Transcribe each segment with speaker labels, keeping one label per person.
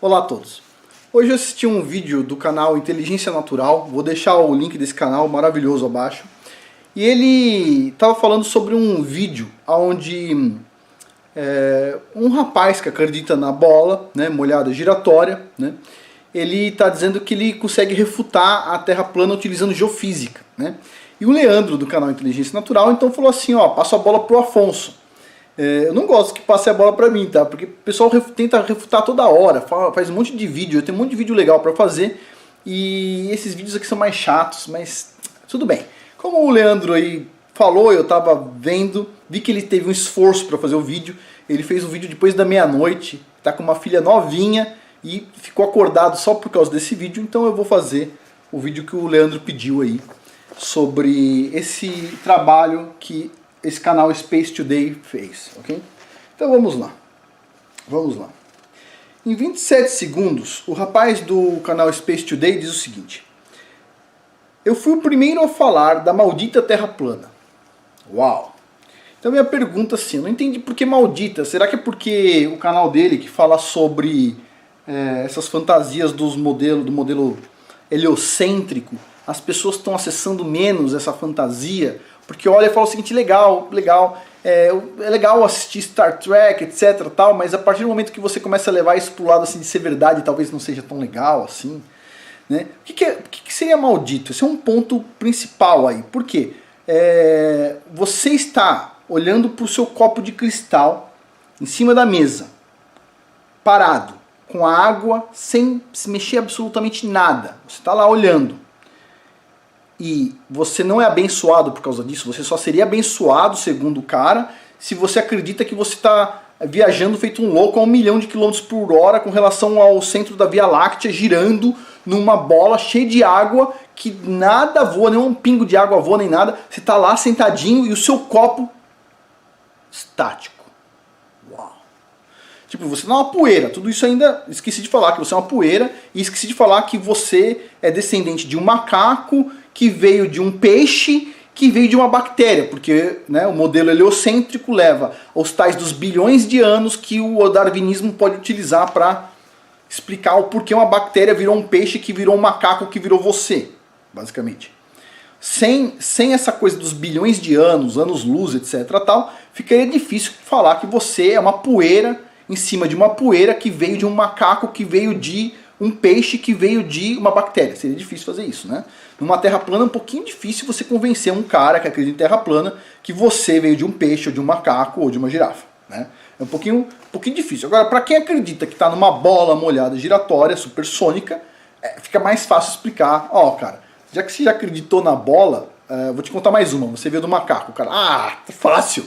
Speaker 1: Olá a todos. Hoje eu assisti um vídeo do canal Inteligência Natural, vou deixar o link desse canal maravilhoso abaixo. E ele estava falando sobre um vídeo onde um rapaz que acredita na bola, né, molhada giratória, né, ele está dizendo que ele consegue refutar a Terra plana utilizando geofísica, né. E o Leandro do canal Inteligência Natural então falou assim, ó, passa a bola pro Afonso. Eu não gosto que passe a bola pra mim, tá? Porque o pessoal tenta refutar toda hora, faz um monte de vídeo, eu tenho um monte de vídeo legal pra fazer, e esses vídeos aqui são mais chatos, mas tudo bem. Como o Leandro aí falou, eu tava vendo, vi que ele teve um esforço pra fazer o vídeo, ele fez o vídeo depois da meia-noite, tá com uma filha novinha e ficou acordado só por causa desse vídeo, então eu vou fazer o vídeo que o Leandro pediu aí sobre esse trabalho que esse canal Space Today fez, ok? Então vamos lá. Vamos lá. Em 27 segundos, o rapaz do canal Space Today diz o seguinte: eu fui o primeiro a falar da maldita Terra plana. Uau! Então minha pergunta assim, eu não entendi por que maldita. Será que é porque o canal dele que fala sobre essas fantasias do modelo heliocêntrico, as pessoas estão acessando menos essa fantasia? Porque olha e fala o seguinte, legal, é legal assistir Star Trek, etc, tal, mas a partir do momento que você começa a levar isso pro lado assim de ser verdade, talvez não seja tão legal assim, né? O que seria maldito? Esse é um ponto principal aí. Por quê? Você está olhando pro seu copo de cristal em cima da mesa, parado, com a água, sem se mexer absolutamente nada. Você está lá olhando. E você não é abençoado por causa disso, você só seria abençoado, segundo o cara, se você acredita que você está viajando feito um louco a 1 milhão de quilômetros por hora com relação ao centro da Via Láctea, girando numa bola cheia de água, que nada voa, nem um pingo de água voa, nem nada. Você está lá sentadinho e o seu copo estático. Uau! Tipo, você não é uma poeira, tudo isso ainda esqueci de falar, que você é uma poeira, e esqueci de falar que você é descendente de um macaco, que veio de um peixe, que veio de uma bactéria, porque né, o modelo heliocêntrico leva aos tais dos bilhões de anos que o darwinismo pode utilizar para explicar o porquê uma bactéria virou um peixe, que virou um macaco, que virou você, basicamente. Sem essa coisa dos bilhões de anos, anos-luz, etc, tal, ficaria difícil falar que você é uma poeira em cima de uma poeira que veio de um macaco, que veio de um peixe, que veio de uma bactéria. Seria difícil fazer isso, né? Numa terra plana é um pouquinho difícil você convencer um cara que acredita em terra plana que você veio de um peixe, ou de um macaco, ou de uma girafa, né? É um pouquinho difícil. Agora, para quem acredita que está numa bola molhada giratória, supersônica, fica mais fácil explicar. Ó, cara, já que você já acreditou na bola, vou te contar mais uma. Você veio do macaco, cara. Ah, fácil!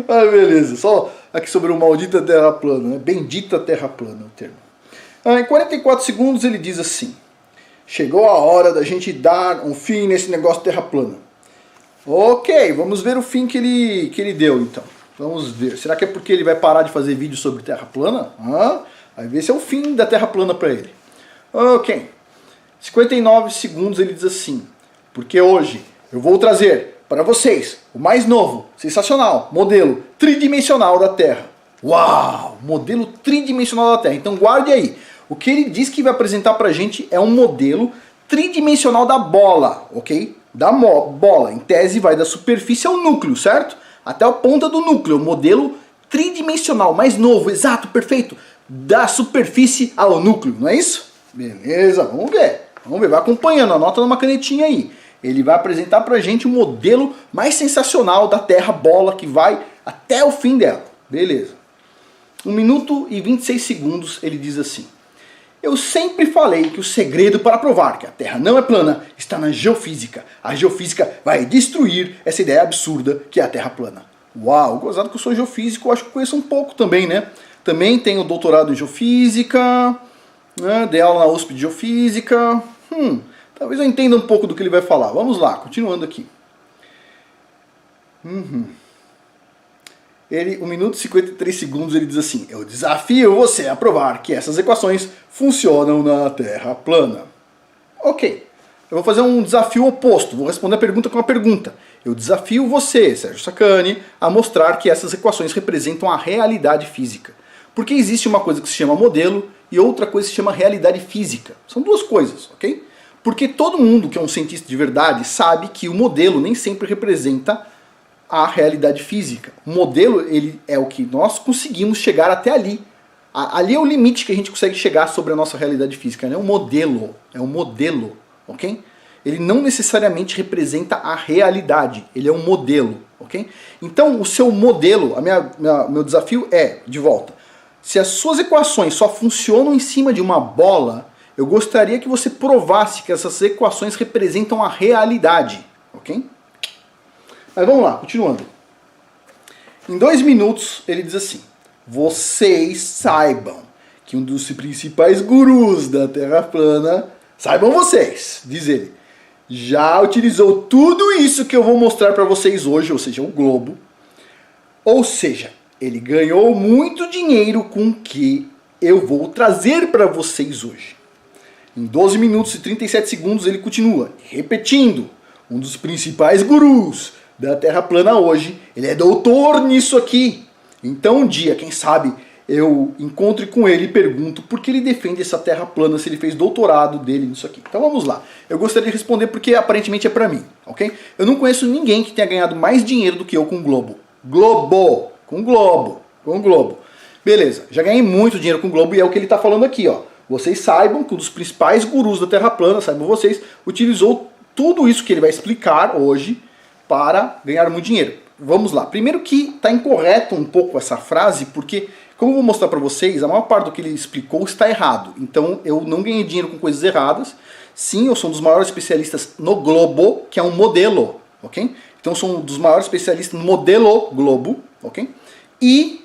Speaker 1: Ah, beleza. Só aqui sobre o maldita terra plana, né? Bendita terra plana é o termo. Em 44 segundos ele diz assim: chegou a hora da gente dar um fim nesse negócio de terra plana. Ok, vamos ver o fim que ele deu então. Vamos ver. Será que é porque ele vai parar de fazer vídeo sobre terra plana? Vai ver se é o fim da terra plana para ele. Ok. 59 segundos ele diz assim: porque hoje eu vou trazer para vocês o mais novo, sensacional, modelo tridimensional da Terra. Uau! Modelo tridimensional da Terra. Então guarde aí. O que ele diz que vai apresentar pra gente é um modelo tridimensional da bola, ok? Da bola. Em tese vai da superfície ao núcleo, certo? Até a ponta do núcleo. Modelo tridimensional, mais novo, exato, perfeito. Da superfície ao núcleo, não é isso? Beleza, vamos ver. Vamos ver, vai acompanhando, anota numa canetinha aí. Ele vai apresentar pra gente o modelo mais sensacional da Terra bola que vai até o fim dela. Beleza. 1 minuto e 26 segundos ele diz assim: eu sempre falei que o segredo para provar que a Terra não é plana está na geofísica. A geofísica vai destruir essa ideia absurda que é a Terra plana. Uau, gozado que eu sou geofísico, eu acho que conheço um pouco também, né? Também tenho doutorado em geofísica, né? Dei aula na USP de geofísica. Talvez eu entenda um pouco do que ele vai falar. Vamos lá, continuando aqui. 1 minuto e 53 segundos ele diz assim: eu desafio você a provar que essas equações funcionam na Terra plana. Ok, eu vou fazer um desafio oposto, vou responder a pergunta com uma pergunta. Eu desafio você, Sérgio Sacani, a mostrar que essas equações representam a realidade física. Porque existe uma coisa que se chama modelo e outra coisa que se chama realidade física. São duas coisas, ok? Porque todo mundo que é um cientista de verdade sabe que o modelo nem sempre representa a realidade física. O modelo, ele é o que nós conseguimos chegar até ali. Ali é o limite que a gente consegue chegar sobre a nossa realidade física. É um modelo, ok? Ele não necessariamente representa a realidade, ele é um modelo, ok? Então o seu modelo, meu desafio é, de volta, se as suas equações só funcionam em cima de uma bola, eu gostaria que você provasse que essas equações representam a realidade, ok? Mas vamos lá, continuando. Em 2 minutos ele diz assim: vocês saibam que um dos principais gurus da Terra plana, saibam vocês, diz ele, já utilizou tudo isso que eu vou mostrar para vocês hoje, ou seja, o globo. Ou seja, ele ganhou muito dinheiro com o que eu vou trazer para vocês hoje. Em 12 minutos e 37 segundos ele continua, repetindo, um dos principais gurus da Terra plana hoje, ele é doutor nisso aqui. Então um dia, quem sabe, eu encontre com ele e pergunto por que ele defende essa Terra plana se ele fez doutorado dele nisso aqui. Então vamos lá. Eu gostaria de responder porque aparentemente é pra mim, ok? Eu não conheço ninguém que tenha ganhado mais dinheiro do que eu com o globo. Com globo. Beleza, já ganhei muito dinheiro com o globo e é o que ele tá falando aqui, ó. Vocês saibam que um dos principais gurus da Terra plana, saibam vocês, utilizou tudo isso que ele vai explicar hoje para ganhar muito dinheiro. Vamos lá. Primeiro que está incorreto um pouco essa frase, porque, como eu vou mostrar para vocês, a maior parte do que ele explicou está errado. Então, eu não ganhei dinheiro com coisas erradas. Sim, eu sou um dos maiores especialistas no globo, que é um modelo, ok? Então, eu sou um dos maiores especialistas no modelo globo, ok? E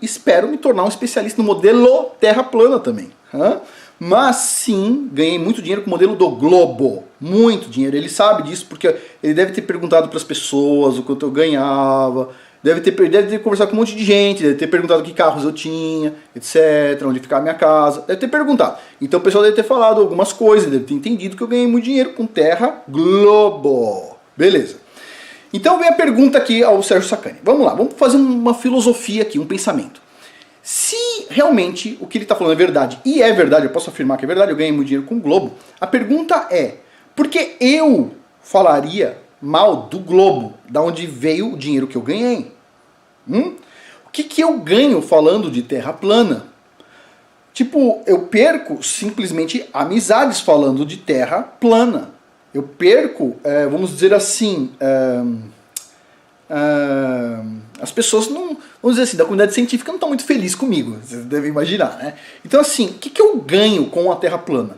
Speaker 1: espero me tornar um especialista no modelo Terra plana também. Mas sim, ganhei muito dinheiro com o modelo do globo. Muito dinheiro. Ele sabe disso porque ele deve ter perguntado para as pessoas o quanto eu ganhava. Deve ter conversado com um monte de gente. Deve ter perguntado que carros eu tinha, etc. Onde ficava a minha casa. Deve ter perguntado. Então o pessoal deve ter falado algumas coisas. Deve ter entendido que eu ganhei muito dinheiro com Terra globo. Beleza. Então vem a pergunta aqui ao Sérgio Sacani. Vamos lá, vamos fazer uma filosofia aqui, um pensamento. Se realmente o que ele está falando é verdade, e é verdade, eu posso afirmar que é verdade, eu ganhei muito dinheiro com o globo, a pergunta é, por que eu falaria mal do globo, da onde veio o dinheiro que eu ganhei? O que eu ganho falando de Terra plana? Tipo, eu perco simplesmente amizades falando de Terra plana. Eu perco, vamos dizer assim, as pessoas não, vamos dizer assim, da comunidade científica não estão muito felizes comigo, vocês devem imaginar, né? Então assim, o que eu ganho com a Terra plana?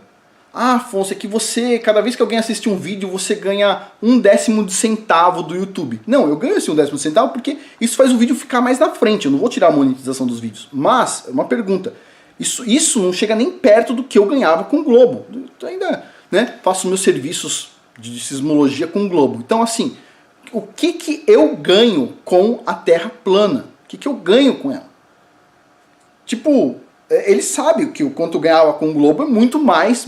Speaker 1: Ah, Afonso, é que você, cada vez que alguém assiste um vídeo, você ganha 1/10 de centavo do YouTube. Não, eu ganho esse 1/10 de centavo porque isso faz o vídeo ficar mais na frente, eu não vou tirar a monetização dos vídeos. Mas, uma pergunta, isso não chega nem perto do que eu ganhava com o Globo. Eu ainda, né, faço meus serviços de sismologia com o Globo. Então assim, o que eu ganho com a Terra plana? O que eu ganho com ela? Tipo, ele sabe que o quanto eu ganhava com o globo é muito mais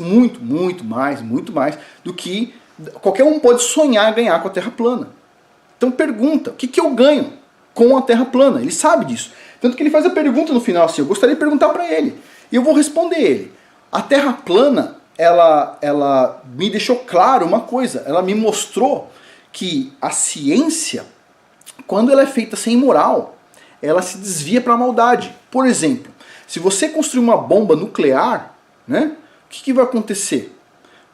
Speaker 1: do que qualquer um pode sonhar ganhar com a Terra plana. Então pergunta, o que eu ganho com a Terra plana? Ele sabe disso. Tanto que ele faz a pergunta no final assim, eu gostaria de perguntar para ele. E eu vou responder ele. A Terra plana, ela me deixou claro uma coisa, ela me mostrou que a ciência, quando ela é feita sem moral, ela se desvia para a maldade. Por exemplo, se você construir uma bomba nuclear, né, o que vai acontecer?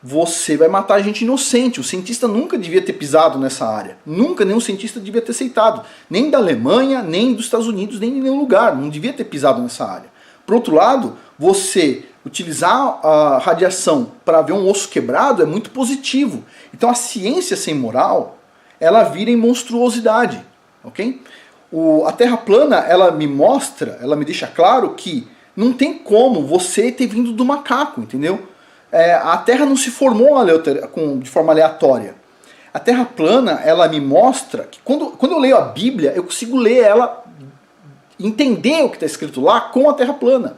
Speaker 1: Você vai matar gente inocente. O cientista nunca devia ter pisado nessa área. Nunca nenhum cientista devia ter aceitado. Nem da Alemanha, nem dos Estados Unidos, nem em nenhum lugar. Não devia ter pisado nessa área. Por outro lado, você utilizar a radiação para ver um osso quebrado é muito positivo. Então a ciência sem moral, ela vira em monstruosidade. Ok? A Terra plana, ela me mostra, ela me deixa claro que não tem como você ter vindo do macaco, entendeu? A Terra não se formou de forma aleatória. A Terra plana, ela me mostra que quando eu leio a Bíblia, eu consigo ler ela, entender o que está escrito lá com a Terra plana.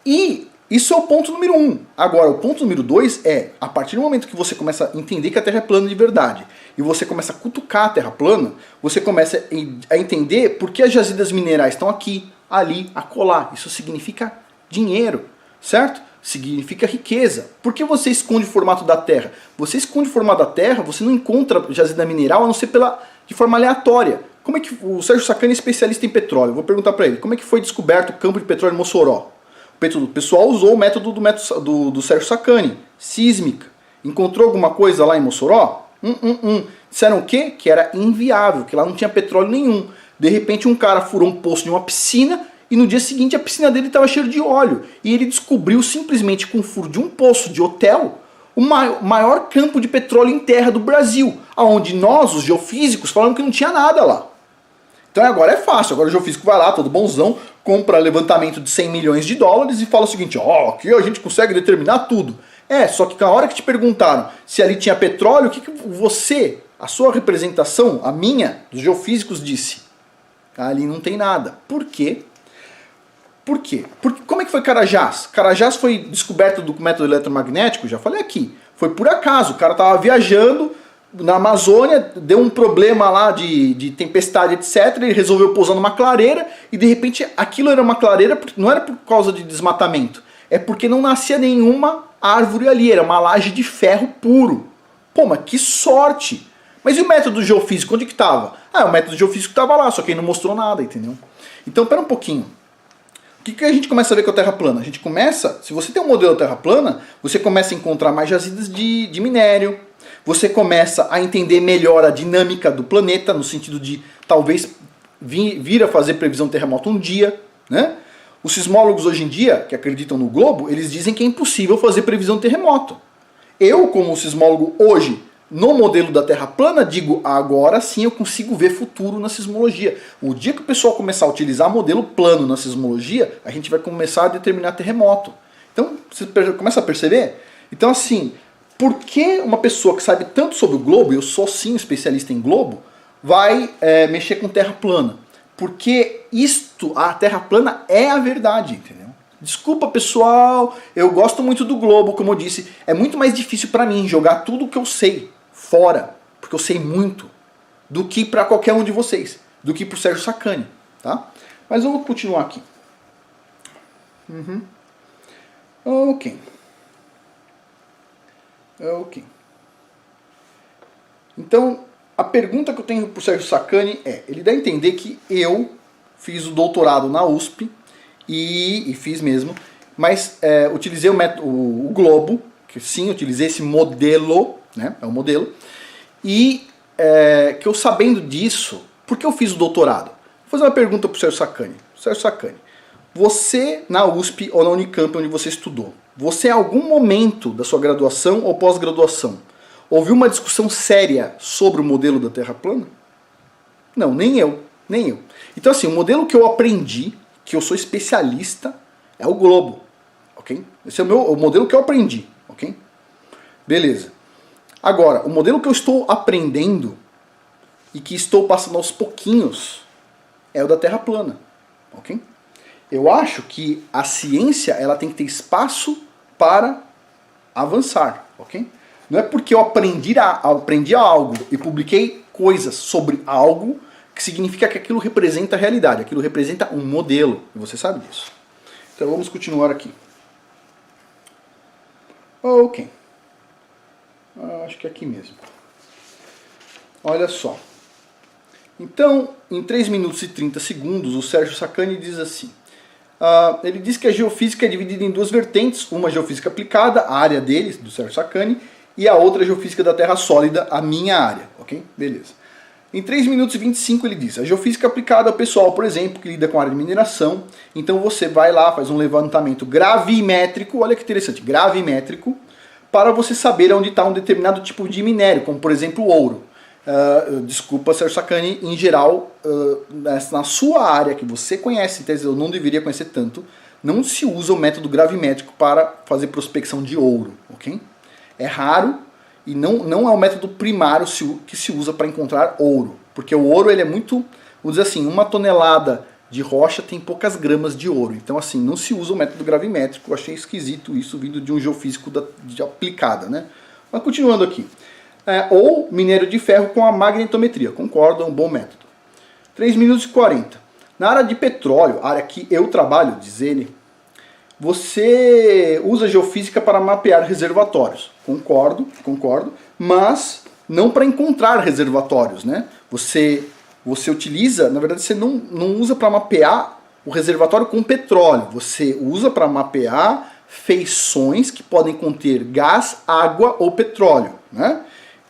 Speaker 1: E isso é o ponto número 1. Agora, o ponto número 2 é, a partir do momento que você começa a entender que a Terra é plana de verdade, e você começa a cutucar a Terra plana, você começa a entender por que as jazidas minerais estão aqui, ali, acolá. Isso significa dinheiro, certo? Significa riqueza. Por que você esconde o formato da Terra? Você esconde o formato da Terra, você não encontra jazida mineral a não ser de forma aleatória. Como é que o Sérgio Sacani é especialista em petróleo? Vou perguntar para ele, como é que foi descoberto o campo de petróleo em Mossoró? O pessoal usou o método do Sérgio Sacani, sísmica. Encontrou alguma coisa lá em Mossoró? Disseram o quê? Que era inviável, que lá não tinha petróleo nenhum. De repente um cara furou um poço de uma piscina e no dia seguinte a piscina dele estava cheia de óleo. E ele descobriu simplesmente com o furo de um poço de hotel o maior campo de petróleo em terra do Brasil, onde nós, os geofísicos, falamos que não tinha nada lá. Então agora é fácil, agora o geofísico vai lá, todo bonzão, compra levantamento de 100 milhões de dólares e fala o seguinte, aqui a gente consegue determinar tudo. Só que na hora que te perguntaram se ali tinha petróleo, o que você, a sua representação, a minha, dos geofísicos, disse? Ali não tem nada. Por quê? Por quê? Porque, como é que foi Carajás? Carajás foi descoberto do método eletromagnético, já falei aqui. Foi por acaso, o cara estava viajando na Amazônia, deu um problema lá de tempestade, etc. Ele resolveu pousar numa clareira e de repente aquilo era uma clareira, não era por causa de desmatamento, é porque não nascia nenhuma árvore ali, era uma laje de ferro puro. Pô, mas que sorte! Mas e o método geofísico, onde que estava? O método geofísico estava lá, só que ele não mostrou nada, entendeu? Então, pera um pouquinho. O que a gente começa a ver com a Terra plana? A gente começa, se você tem um modelo da Terra plana, você começa a encontrar mais jazidas de minério, você começa a entender melhor a dinâmica do planeta, no sentido de talvez vir a fazer previsão de terremoto um dia, né? Os sismólogos hoje em dia, que acreditam no globo, eles dizem que é impossível fazer previsão de terremoto. Eu, como sismólogo hoje, no modelo da Terra plana, digo, agora sim eu consigo ver futuro na sismologia. O dia que o pessoal começar a utilizar modelo plano na sismologia, a gente vai começar a determinar terremoto. Então, você começa a perceber? Então, assim, por que uma pessoa que sabe tanto sobre o globo, eu sou sim especialista em globo, vai mexer com Terra plana? Porque a Terra plana é a verdade, entendeu? Desculpa, pessoal, eu gosto muito do globo, como eu disse. É muito mais difícil para mim jogar tudo que eu sei fora, porque eu sei muito, do que para qualquer um de vocês, do que para o Sérgio Sacani, tá? Mas vamos continuar aqui. Ok. Então, a pergunta que eu tenho para o Sérgio Sacani ele dá a entender que eu fiz o doutorado na USP, e fiz mesmo, mas utilizei o globo, que sim, utilizei esse modelo, né, é um modelo, e que eu sabendo disso, por que eu fiz o doutorado? Vou fazer uma pergunta para o Sérgio Sacani. Sérgio Sacani, você na USP ou na Unicamp, onde você estudou, você em algum momento da sua graduação ou pós-graduação, ouviu uma discussão séria sobre o modelo da Terra plana? Não, nem eu. Então assim, o modelo que eu aprendi, que eu sou especialista, é o globo, ok? Esse é o modelo que eu aprendi, ok? Beleza. Agora, o modelo que eu estou aprendendo e que estou passando aos pouquinhos é o da Terra plana, ok? Eu acho que a ciência ela tem que ter espaço para avançar, ok? Não é porque eu aprendi algo e publiquei coisas sobre algo que significa que aquilo representa a realidade, aquilo representa um modelo, e você sabe disso. Então vamos continuar aqui. Ok. Acho que é aqui mesmo. Olha só. Então, em 3 minutos e 30 segundos, o Sérgio Sacani diz assim. Ele diz que a geofísica é dividida em 2 vertentes, uma geofísica aplicada, a área dele, do Sérgio Sacani, e a outra geofísica da Terra sólida, a minha área, ok? Beleza. Em 3 minutos e 25 ele diz, a geofísica aplicada ao pessoal, por exemplo, que lida com a área de mineração, então você vai lá, faz um levantamento gravimétrico, olha que interessante, gravimétrico, para você saber onde está um determinado tipo de minério, como por exemplo o ouro. Desculpa, Sérgio Sacani, em geral, na sua área que você conhece, eu não deveria conhecer tanto, não se usa o método gravimétrico para fazer prospecção de ouro, ok? É raro e não é o método primário que se usa para encontrar ouro, porque o ouro ele é muito, vamos dizer assim, 1 tonelada de rocha tem poucas gramas de ouro, então assim, não se usa o método gravimétrico, eu achei esquisito isso vindo de um geofísico de aplicada, né? Mas continuando aqui. Ou minério de ferro com a magnetometria, concordo, é um bom método. 3 minutos e 40. Na área de petróleo, área que eu trabalho, diz ele, você usa geofísica para mapear reservatórios. Concordo, mas não para encontrar reservatórios, né? Você utiliza, na verdade você não usa para mapear o reservatório com petróleo, você usa para mapear feições que podem conter gás, água ou petróleo, né?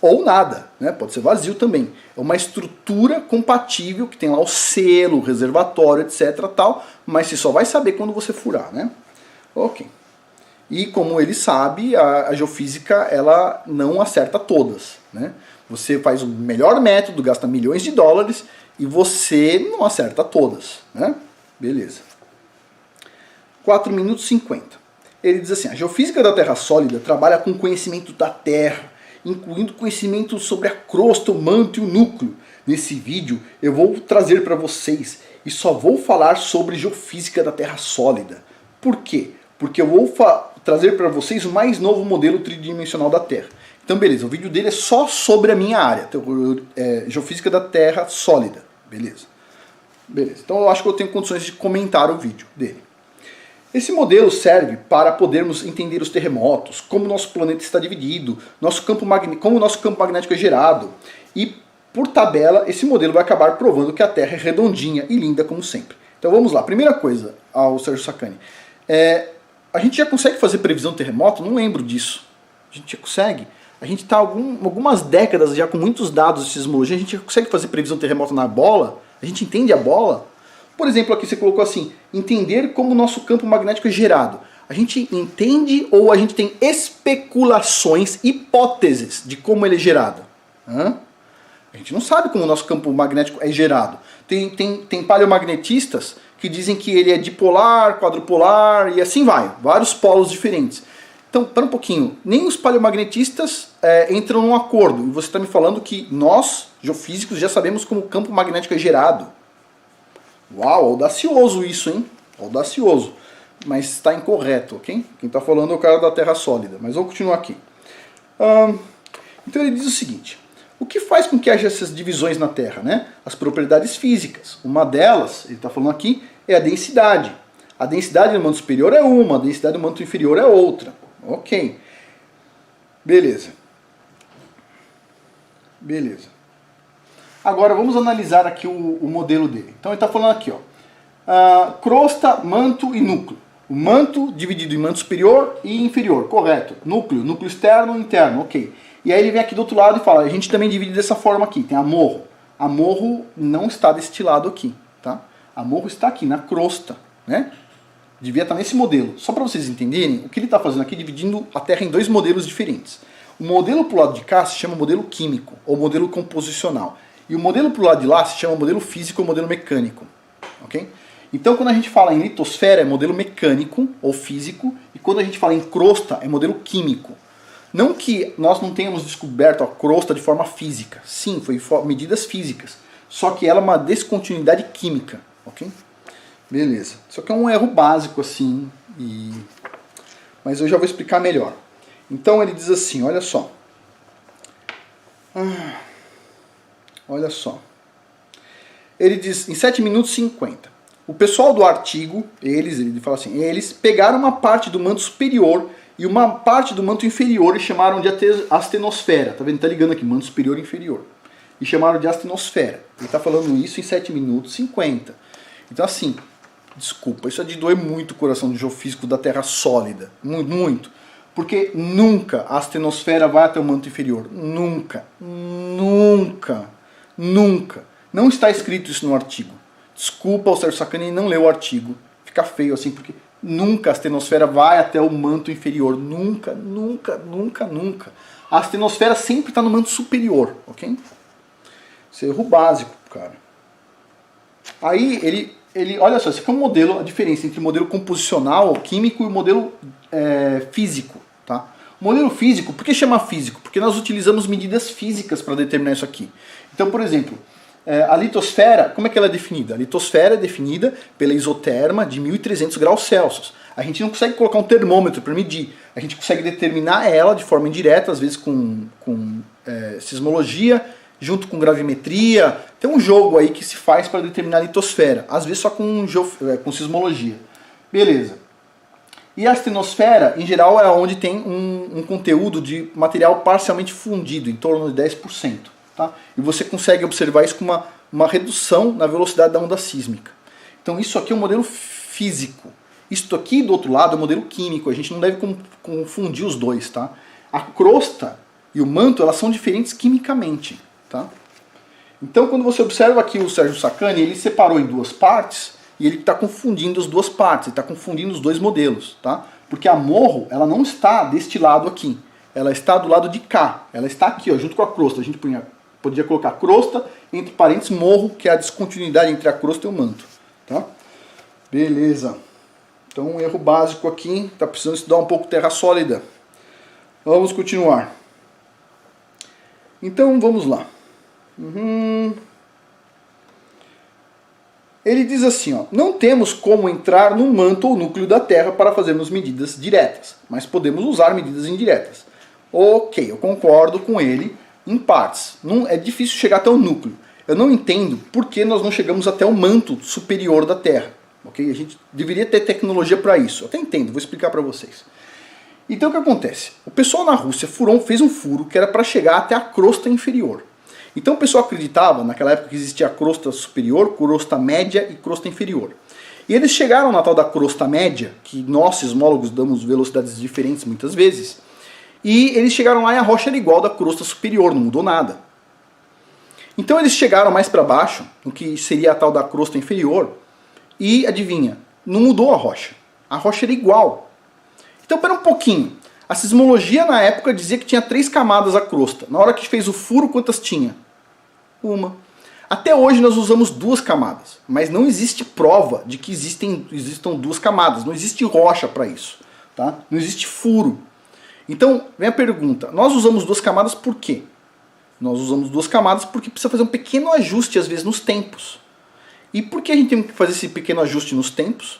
Speaker 1: Ou nada, né? Pode ser vazio também. É uma estrutura compatível que tem lá o selo, o reservatório, etc. tal, mas você só vai saber quando você furar, né? Ok. E como ele sabe, a geofísica ela não acerta todas, né? Você faz o melhor método, gasta milhões de dólares e você não acerta todas, né? Beleza. 4 minutos e 50. Ele diz assim, a geofísica da Terra sólida trabalha com conhecimento da Terra, incluindo conhecimento sobre a crosta, o manto e o núcleo. Nesse vídeo eu vou trazer para vocês e só vou falar sobre geofísica da Terra sólida. Por quê? Porque eu vou trazer para vocês o mais novo modelo tridimensional da Terra. Então beleza, o vídeo dele é só sobre a minha área, geofísica da Terra sólida. Beleza. Então eu acho que eu tenho condições de comentar o vídeo dele. Esse modelo serve para podermos entender os terremotos, como o nosso planeta está dividido, como o nosso campo magnético é gerado. E, por tabela, esse modelo vai acabar provando que a Terra é redondinha e linda como sempre. Então vamos lá. Primeira coisa, ao Sérgio Sacani. A gente já consegue fazer previsão de terremoto? Não lembro disso. A gente já consegue. A gente está algumas décadas já com muitos dados de sismologia. A gente já consegue fazer previsão de terremoto na bola? A gente entende a bola? Por exemplo, aqui você colocou assim, entender como o nosso campo magnético é gerado. A gente entende ou a gente tem especulações, hipóteses de como ele é gerado? A gente não sabe como o nosso campo magnético é gerado. Tem paleomagnetistas que dizem que ele é dipolar, quadrupolar e assim vai. Vários polos diferentes. Então, para um pouquinho, nem os paleomagnetistas entram num acordo. E você está me falando que nós, geofísicos, já sabemos como o campo magnético é gerado. Uau, audacioso isso, hein? Audacioso. Mas está incorreto, ok? Quem está falando é o cara da Terra sólida. Mas vamos continuar aqui. Então ele diz o seguinte. O que faz com que haja essas divisões na Terra, né? As propriedades físicas. Uma delas, ele está falando aqui, é a densidade. A densidade do manto superior é uma, a densidade do manto inferior é outra. Ok. Beleza. Agora vamos analisar aqui o modelo dele. Então ele está falando aqui, ó, crosta, manto e núcleo. O manto dividido em manto superior e inferior, correto. Núcleo externo e interno, ok. E aí ele vem aqui do outro lado e fala, a gente também divide dessa forma aqui, tem amorro. Amorro não está deste lado aqui, tá? Amorro está aqui na crosta, né? Devia estar nesse modelo. Só para vocês entenderem, o que ele está fazendo aqui, dividindo a Terra em dois modelos diferentes. O modelo para o lado de cá se chama modelo químico, ou modelo composicional. E o modelo para o lado de lá se chama modelo físico ou modelo mecânico. Ok? Então quando a gente fala em litosfera é modelo mecânico ou físico, e quando a gente fala em crosta é modelo químico. Não que nós não tenhamos descoberto a crosta de forma física. Sim, foi medidas físicas. Só que ela é uma descontinuidade química. Ok? Beleza. Isso aqui é um erro básico assim, mas eu já vou explicar melhor. Então ele diz assim, olha só. Olha só. Ele diz em 7 minutos e 50. O pessoal do artigo, ele fala assim, eles pegaram uma parte do manto superior e uma parte do manto inferior e chamaram de astenosfera. Tá vendo? Tá ligando aqui, manto superior e inferior. E chamaram de astenosfera. Ele está falando isso em 7 minutos e 50. Então assim, desculpa, isso é de doer muito o coração do geofísico da Terra sólida. Muito, muito. Porque nunca a astenosfera vai até o manto inferior. Nunca. Não está escrito isso no artigo. Desculpa, o Sérgio Sacani não leu o artigo. Fica feio assim, porque nunca a astenosfera vai até o manto inferior. Nunca. A astenosfera sempre está no manto superior, ok? Isso é erro básico, cara. Aí ele olha só, esse aqui é um modelo, a diferença entre o modelo composicional, químico e o modelo físico. Tá? O modelo físico, por que chama físico? Porque nós utilizamos medidas físicas para determinar isso aqui. Então, por exemplo, a litosfera, como é que ela é definida? A litosfera é definida pela isoterma de 1300 graus Celsius. A gente não consegue colocar um termômetro para medir. A gente consegue determinar ela de forma indireta, às vezes com sismologia, junto com gravimetria. Tem um jogo aí que se faz para determinar a litosfera, às vezes só com sismologia. Beleza. E a astenosfera, em geral, é onde tem um conteúdo de material parcialmente fundido, em torno de 10%. Tá? E você consegue observar isso com uma redução na velocidade da onda sísmica. Então isso aqui é um modelo físico. Isso aqui do outro lado é um modelo químico. A gente não deve confundir os dois. Tá? A crosta e o manto, elas são diferentes quimicamente. Tá? Então quando você observa aqui o Sérgio Sacani, ele separou em duas partes. E ele está confundindo as duas partes, ele está confundindo os dois modelos, tá? Porque a morro, ela não está deste lado aqui, ela está do lado de cá, ela está aqui, ó, junto com a crosta. A gente podia colocar crosta, entre parênteses, morro, que é a descontinuidade entre a crosta e o manto, tá? Beleza. Então um erro básico aqui, está precisando estudar um pouco terra sólida. Vamos continuar. Então vamos lá. Ele diz assim, ó, não temos como entrar no manto ou núcleo da Terra para fazermos medidas diretas, mas podemos usar medidas indiretas. Ok, eu concordo com ele em partes. Não, é difícil chegar até o núcleo. Eu não entendo por que nós não chegamos até o manto superior da Terra. Okay? A gente deveria ter tecnologia para isso. Eu até entendo, vou explicar para vocês. Então o que acontece? O pessoal na Rússia fez um furo que era para chegar até a crosta inferior. Então o pessoal acreditava, naquela época, que existia a crosta superior, crosta média e crosta inferior. E eles chegaram na tal da crosta média, que nós sismólogos damos velocidades diferentes muitas vezes, e eles chegaram lá e a rocha era igual da crosta superior, não mudou nada. Então eles chegaram mais para baixo, no que seria a tal da crosta inferior, e adivinha, não mudou a rocha era igual. Então pera um pouquinho. A sismologia na época dizia que tinha 3 camadas a crosta. Na hora que fez o furo, quantas tinha? Uma. Até hoje nós usamos 2 camadas, mas não existe prova de que existam 2 camadas. Não existe rocha para isso. Tá? Não existe furo. Então, vem a pergunta. Nós usamos 2 camadas por quê? Nós usamos 2 camadas porque precisa fazer um pequeno ajuste, às vezes, nos tempos. E por que a gente tem que fazer esse pequeno ajuste nos tempos?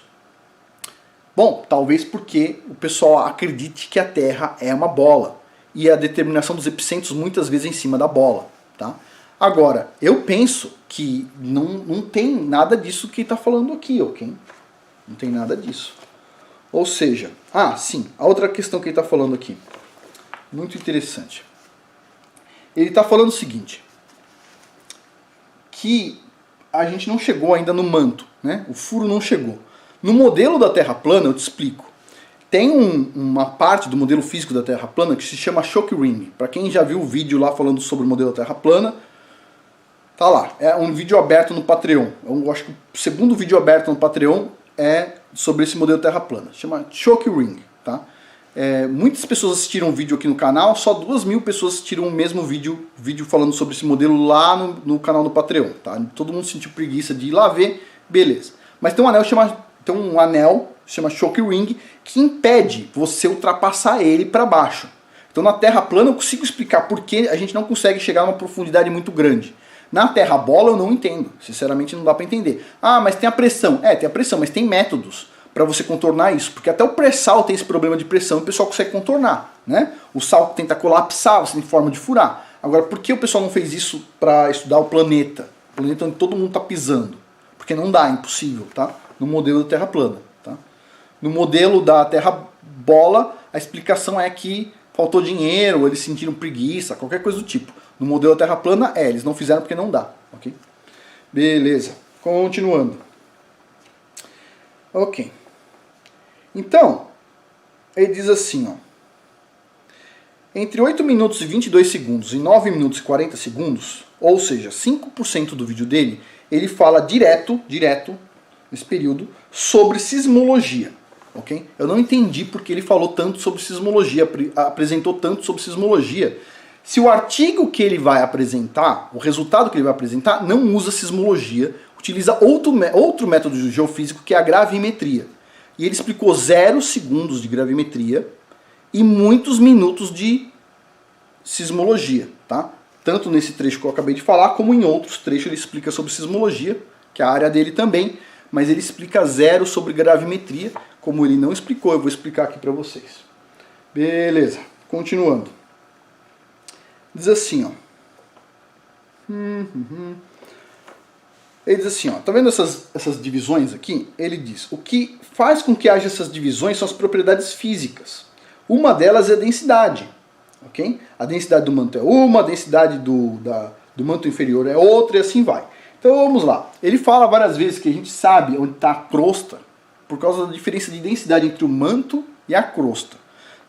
Speaker 1: Bom, talvez porque o pessoal acredite que a Terra é uma bola e a determinação dos epicentros muitas vezes é em cima da bola. Tá? Agora, eu penso que não tem nada disso que está falando aqui, ok? Não tem nada disso. Ou seja, sim, a outra questão que ele está falando aqui, muito interessante. Ele está falando o seguinte, que a gente não chegou ainda no manto, né? O furo não chegou. No modelo da Terra plana, eu te explico. Tem uma parte do modelo físico da Terra plana que se chama shock ring. Para quem já viu o vídeo lá falando sobre o modelo da Terra plana, tá lá. É um vídeo aberto no Patreon. Eu acho que o segundo vídeo aberto no Patreon é sobre esse modelo Terra plana. Chama shock ring. Tá? Muitas pessoas assistiram o vídeo aqui no canal, só 2.000 pessoas assistiram o mesmo vídeo falando sobre esse modelo lá no canal do Patreon. Tá? Todo mundo sentiu preguiça de ir lá ver, beleza. Mas tem um anel chama shock ring, que impede você ultrapassar ele para baixo. Então na Terra plana eu consigo explicar por que a gente não consegue chegar a uma profundidade muito grande. Na Terra bola eu não entendo, sinceramente não dá para entender. Mas tem a pressão. Tem a pressão, mas tem métodos para você contornar isso, porque até o pré-sal tem esse problema de pressão e o pessoal consegue contornar. Né? O sal tenta colapsar, você tem forma de furar. Agora, por que o pessoal não fez isso para estudar o planeta? O planeta onde todo mundo está pisando. Porque não dá, é impossível, tá? No modelo da Terra plana. Tá? No modelo da Terra bola, a explicação é que faltou dinheiro, eles sentiram preguiça, qualquer coisa do tipo. No modelo da Terra plana, eles não fizeram porque não dá. Ok? Beleza. Continuando. Ok. Então, ele diz assim, ó. Entre 8 minutos e 22 segundos e 9 minutos e 40 segundos, ou seja, 5% do vídeo dele, ele fala direto, nesse período, sobre sismologia. Okay? Eu não entendi porque ele falou tanto sobre sismologia, apresentou tanto sobre sismologia, se o artigo que ele vai apresentar, o resultado que ele vai apresentar, não usa sismologia, utiliza outro método geofísico que é a gravimetria. E ele explicou 0 segundos de gravimetria e muitos minutos de sismologia. Tá? Tanto nesse trecho que eu acabei de falar, como em outros trechos ele explica sobre sismologia, que é a área dele também, mas ele explica 0 sobre gravimetria, como ele não explicou, eu vou explicar aqui para vocês. Beleza, continuando. Diz assim, ó. Ele diz assim, ó, tá vendo essas divisões aqui? Ele diz, o que faz com que haja essas divisões são as propriedades físicas. Uma delas é a densidade, ok? A densidade do manto é uma, a densidade do manto inferior é outra e assim vai. Então vamos lá. Ele fala várias vezes que a gente sabe onde está a crosta por causa da diferença de densidade entre o manto e a crosta,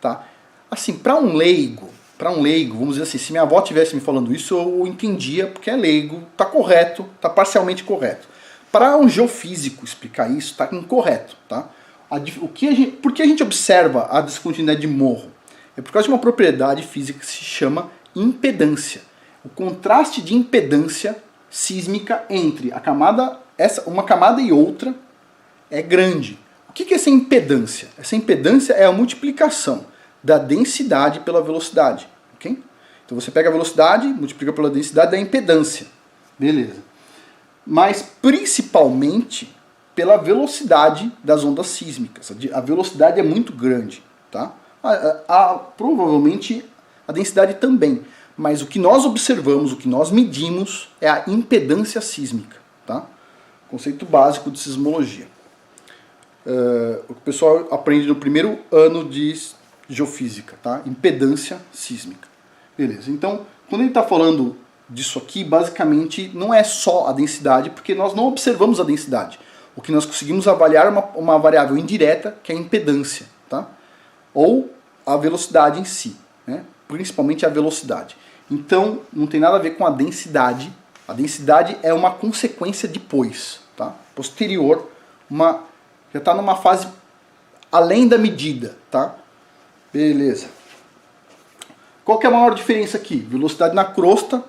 Speaker 1: tá? Assim, para um leigo, vamos dizer assim, se minha avó tivesse me falando isso, eu entendia, porque é leigo, tá correto, tá parcialmente correto. Para um geofísico explicar isso, tá incorreto, tá? Por que a gente observa a descontinuidade de morro? É por causa de uma propriedade física que se chama impedância. O contraste de impedância sísmica entre uma camada e outra é grande. O que é essa impedância? Essa impedância é a multiplicação da densidade pela velocidade, ok? Então você pega a velocidade, multiplica pela densidade da impedância, beleza. Mas principalmente pela velocidade das ondas sísmicas. A velocidade é muito grande, tá? Provavelmente a densidade também, mas o que nós observamos, o que nós medimos é a impedância sísmica, tá? Conceito básico de sismologia. O que o pessoal aprende no primeiro ano de geofísica, tá? Impedância sísmica. Beleza, então, quando ele está falando disso aqui, basicamente não é só a densidade, porque nós não observamos a densidade. O que nós conseguimos avaliar é uma variável indireta, que é a impedância, tá? Ou a velocidade em si, né? Principalmente a velocidade. Então, não tem nada a ver com a densidade. A densidade é uma consequência depois, tá? Posterior, já está numa fase além da medida, tá? Beleza. Qual que é a maior diferença aqui? Velocidade na crosta,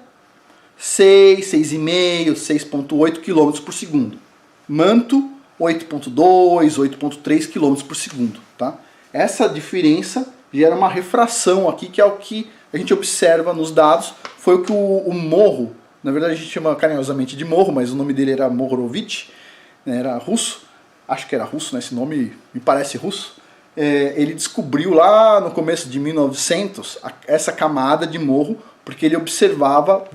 Speaker 1: 6, 6,5, 6,8 km por segundo. Manto, 8,2, 8,3 km por segundo, tá? Essa diferença gera uma refração aqui, que é o que a gente observa nos dados. Foi o que o morro, na verdade a gente chama carinhosamente de morro, mas o nome dele era Mohorovic, né, era russo, acho que era russo, né, esse nome me parece russo. Ele descobriu lá no começo de 1900 essa camada de morro, porque ele observava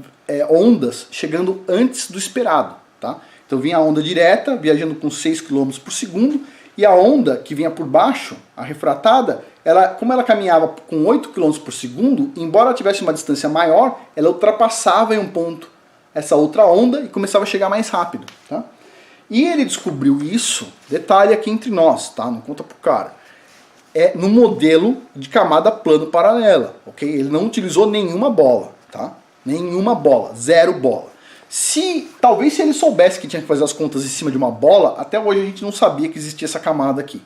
Speaker 1: ondas chegando antes do esperado, tá? Então vinha a onda direta, viajando com 6 km por segundo, e a onda que vinha por baixo, a refratada, como ela caminhava com 8 km por segundo, embora ela tivesse uma distância maior, ela ultrapassava em um ponto essa outra onda e começava a chegar mais rápido, tá? E ele descobriu isso, detalhe aqui entre nós, tá? Não conta pro cara. No modelo de camada plano paralela, ok? Ele não utilizou nenhuma bola, tá? Nenhuma bola, zero bola. Talvez se ele soubesse que tinha que fazer as contas em cima de uma bola, até hoje a gente não sabia que existia essa camada aqui.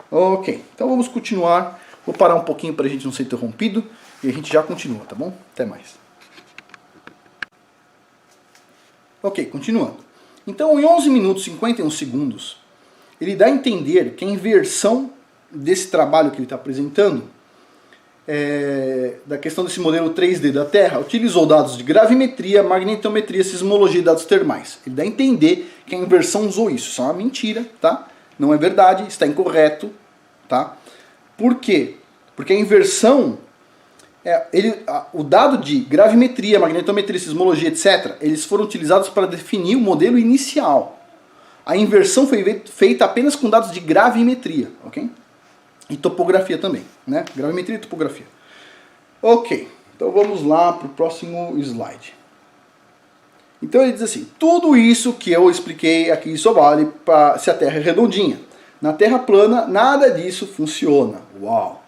Speaker 1: Ok, então vamos continuar. Vou parar um pouquinho para a gente não ser interrompido e a gente já continua, tá bom? Até mais. Ok, continuando. Então, em 11 minutos e 51 segundos, ele dá a entender que a inversão desse trabalho que ele está apresentando, da questão desse modelo 3D da Terra, utilizou dados de gravimetria, magnetometria, sismologia e dados termais. Ele dá a entender que a inversão usou isso. Isso é uma mentira, tá? Não é verdade, está incorreto, tá? Por quê? Porque a inversão, o dado de gravimetria, magnetometria, sismologia, etc., eles foram utilizados para definir o modelo inicial. A inversão foi feita apenas com dados de gravimetria, ok? E topografia também, né? Gravimetria e topografia. Ok, então vamos lá para o próximo slide. Então ele diz assim, tudo isso que eu expliquei aqui só vale se a Terra é redondinha. Na Terra plana, nada disso funciona. Uau!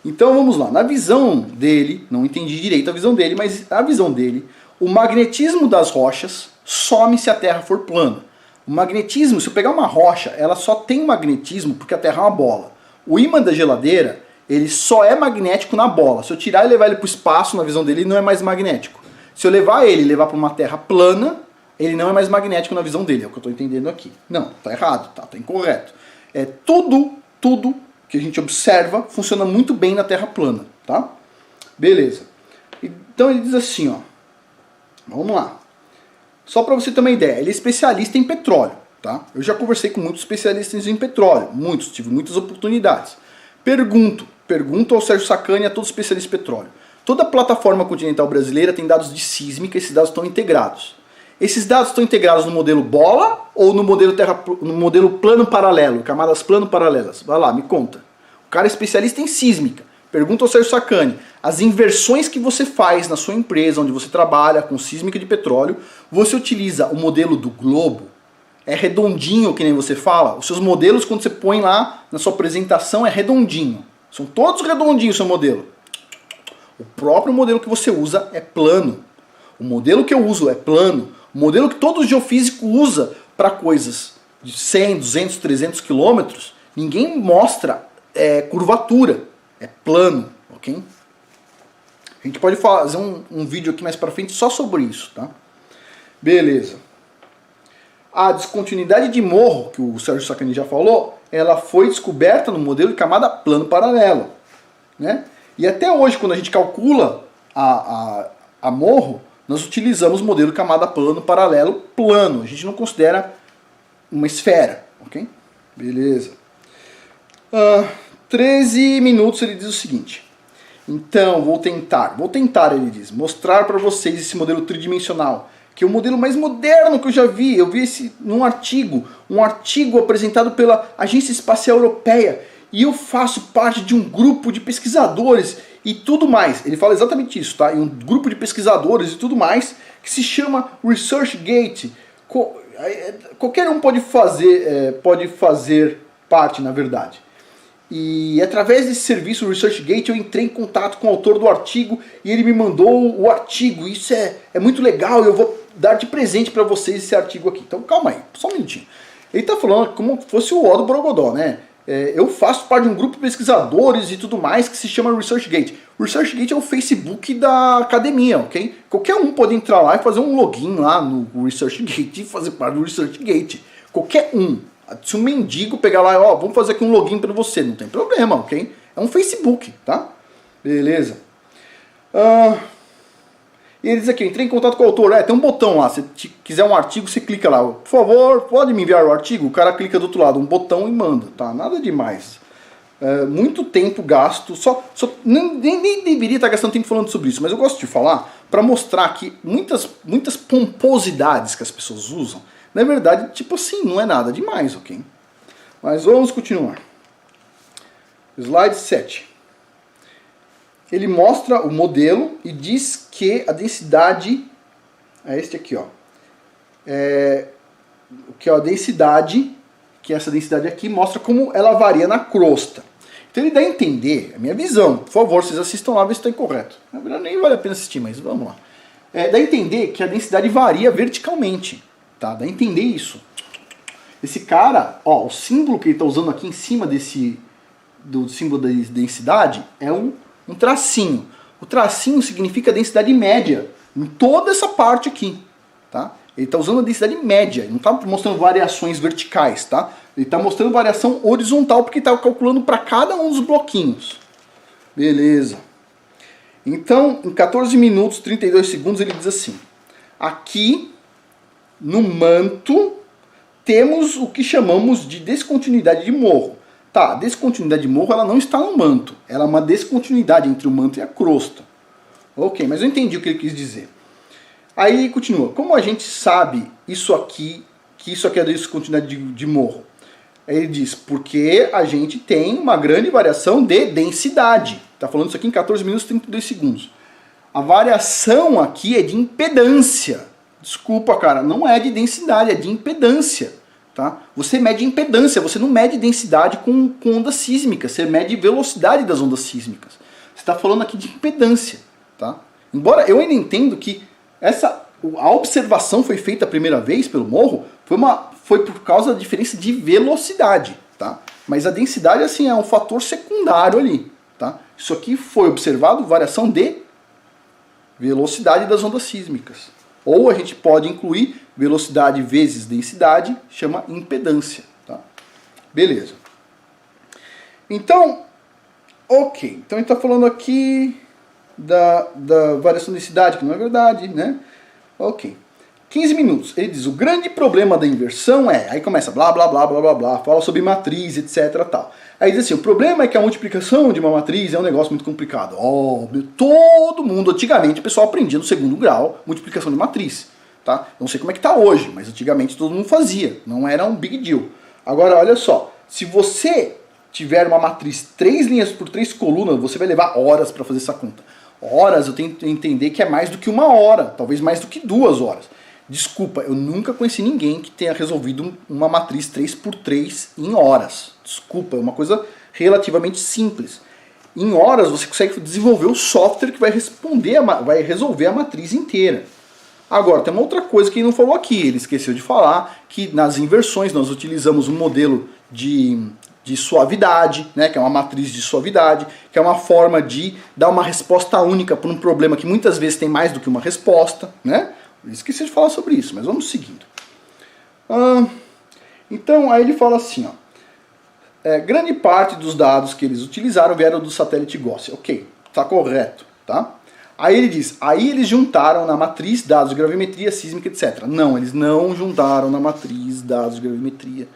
Speaker 1: Então vamos lá, na visão dele, não entendi direito a visão dele, mas a visão dele, o magnetismo das rochas some se a Terra for plana. O magnetismo, se eu pegar uma rocha, ela só tem magnetismo porque a Terra é uma bola. O ímã da geladeira, ele só é magnético na bola. Se eu tirar e levar ele para o espaço, na visão dele, ele não é mais magnético. Se eu levar ele e levar para uma Terra plana, ele não é mais magnético na visão dele. É o que eu estou entendendo aqui. Não, está errado, tá incorreto. Tudo que a gente observa funciona muito bem na Terra plana, tá? Beleza. Então ele diz assim, ó. Vamos lá. Só para você ter uma ideia, ele é especialista em petróleo, tá? Eu já conversei com muitos especialistas em petróleo, tive muitas oportunidades. Pergunto ao Sérgio Sacani e a todos os especialistas em petróleo. Toda plataforma continental brasileira tem dados de sísmica, esses dados estão integrados. Esses dados estão integrados no modelo bola ou no modelo plano paralelo, camadas plano paralelas? Vai lá, me conta. O cara é especialista em sísmica. Pergunta ao Sérgio Sacani. As inversões que você faz na sua empresa, onde você trabalha com sísmica de petróleo, você utiliza o modelo do globo? É redondinho, que nem você fala? Os seus modelos, quando você põe lá na sua apresentação, é redondinho. São todos redondinhos o seu modelo. O próprio modelo que você usa é plano. O modelo que eu uso é plano. O modelo que todo geofísico usa para coisas de 100, 200, 300 quilômetros, ninguém mostra curvatura. É plano, ok? A gente pode fazer um vídeo aqui mais para frente só sobre isso, tá? Beleza. A descontinuidade de morro, que o Sérgio Sacani já falou, ela foi descoberta no modelo de camada plano paralelo, né? E até hoje, quando a gente calcula a morro, nós utilizamos o modelo camada plano paralelo plano. A gente não considera uma esfera, ok? Beleza. 13 minutos ele diz o seguinte. Então, vou tentar, ele diz, mostrar para vocês esse modelo tridimensional, que é o modelo mais moderno que eu já vi. Eu vi esse num artigo, um artigo apresentado pela Agência Espacial Europeia, e eu faço parte de um grupo de pesquisadores e tudo mais. Ele fala exatamente isso, tá? E um grupo de pesquisadores e tudo mais que se chama ResearchGate. Qualquer um pode fazer parte, na verdade. E através desse serviço, o ResearchGate, eu entrei em contato com o autor do artigo e ele me mandou o artigo. Isso é muito legal e eu vou dar de presente para vocês esse artigo aqui. Então calma aí, só um minutinho. Ele está falando como se fosse o O do Borogodó, né? Eu faço parte de um grupo de pesquisadores e tudo mais que se chama ResearchGate. O ResearchGate é o Facebook da academia, ok? Qualquer um pode entrar lá e fazer um login lá no ResearchGate e fazer parte do ResearchGate. Qualquer um. Se um mendigo pegar lá, ó, vamos fazer aqui um login para você, não tem problema, ok? É um Facebook, tá? Beleza. E ele diz aqui, entrei em contato com o autor, tem um botão lá, se quiser um artigo, você clica lá, por favor, pode me enviar o artigo? O cara clica do outro lado, um botão e manda, tá? Nada demais. Muito tempo gasto, nem deveria estar gastando tempo falando sobre isso, mas eu gosto de falar para mostrar que muitas pomposidades que as pessoas usam, na verdade, tipo assim, não é nada demais, ok? Mas vamos continuar. Slide 7. Ele mostra o modelo e diz que a densidade é este aqui, ó. A densidade, que essa densidade aqui mostra como ela varia na crosta. Então ele dá a entender, a minha visão, por favor, vocês assistam lá, ver se está incorreto. Na verdade nem vale a pena assistir, mas vamos lá. Dá a entender que a densidade varia verticalmente, tá? Dá a entender isso. Esse cara, ó, o símbolo que ele está usando aqui em cima do símbolo da densidade é um tracinho. O tracinho significa a densidade média em toda essa parte aqui, tá? Ele está usando a densidade média, ele não está mostrando variações verticais, tá? Ele está mostrando variação horizontal porque está calculando para cada um dos bloquinhos. Beleza. Então, em 14 minutos e 32 segundos ele diz assim: aqui no manto temos o que chamamos de descontinuidade de morro. Tá, a descontinuidade de morro ela não está no manto, ela é uma descontinuidade entre o manto e a crosta. Ok, mas eu entendi o que ele quis dizer. Aí continua, como a gente sabe isso aqui, que isso aqui é a descontinuidade de morro? Aí ele diz, porque a gente tem uma grande variação de densidade. Está falando isso aqui em 14 minutos e 32 segundos. A variação aqui é de impedância. Desculpa, cara, não é de densidade, é de impedância. Tá? Você mede impedância, você não mede densidade com ondas sísmicas, você mede velocidade das ondas sísmicas. Você está falando aqui de impedância. Tá? Embora eu ainda entendo que a observação foi feita a primeira vez pelo morro, foi por causa da diferença de velocidade. Tá? Mas a densidade assim, é um fator secundário ali. Tá? Isso aqui foi observado variação de velocidade das ondas sísmicas. Ou a gente pode incluir velocidade vezes densidade, chama impedância. Tá? Beleza. Então, ok. Então a gente está falando aqui da variação de densidade, que não é verdade, né? Ok. 15 minutos. Ele diz, o grande problema da inversão é... Aí começa blá, blá, blá, blá, blá, blá, fala sobre matriz, etc, tal. Aí diz assim, o problema é que a multiplicação de uma matriz é um negócio muito complicado. Óbvio, todo mundo, antigamente, o pessoal aprendia no segundo grau multiplicação de matriz. Tá? Não sei como é que tá hoje, mas antigamente todo mundo fazia. Não era um big deal. Agora, olha só. Se você tiver uma matriz 3 linhas por 3 colunas, você vai levar horas para fazer essa conta. Horas, eu tenho que entender que é mais do que 1 hora. Talvez mais do que 2 horas. Desculpa, eu nunca conheci ninguém que tenha resolvido uma matriz 3 por 3 em horas. Desculpa, é uma coisa relativamente simples. Em horas você consegue desenvolver o software que vai resolver a matriz inteira. Agora, tem uma outra coisa que ele não falou aqui, ele esqueceu de falar, que nas inversões nós utilizamos um modelo de suavidade, né, que é uma matriz de suavidade, que é uma forma de dar uma resposta única para um problema que muitas vezes tem mais do que uma resposta, né? Esqueci de falar sobre isso, mas vamos seguindo. Então, aí ele fala assim, ó, grande parte dos dados que eles utilizaram vieram do satélite Gaussian. Ok, tá correto, tá? Aí ele diz, aí eles juntaram na matriz dados de gravimetria, sísmica, etc. Não, eles não juntaram na matriz dados de gravimetria.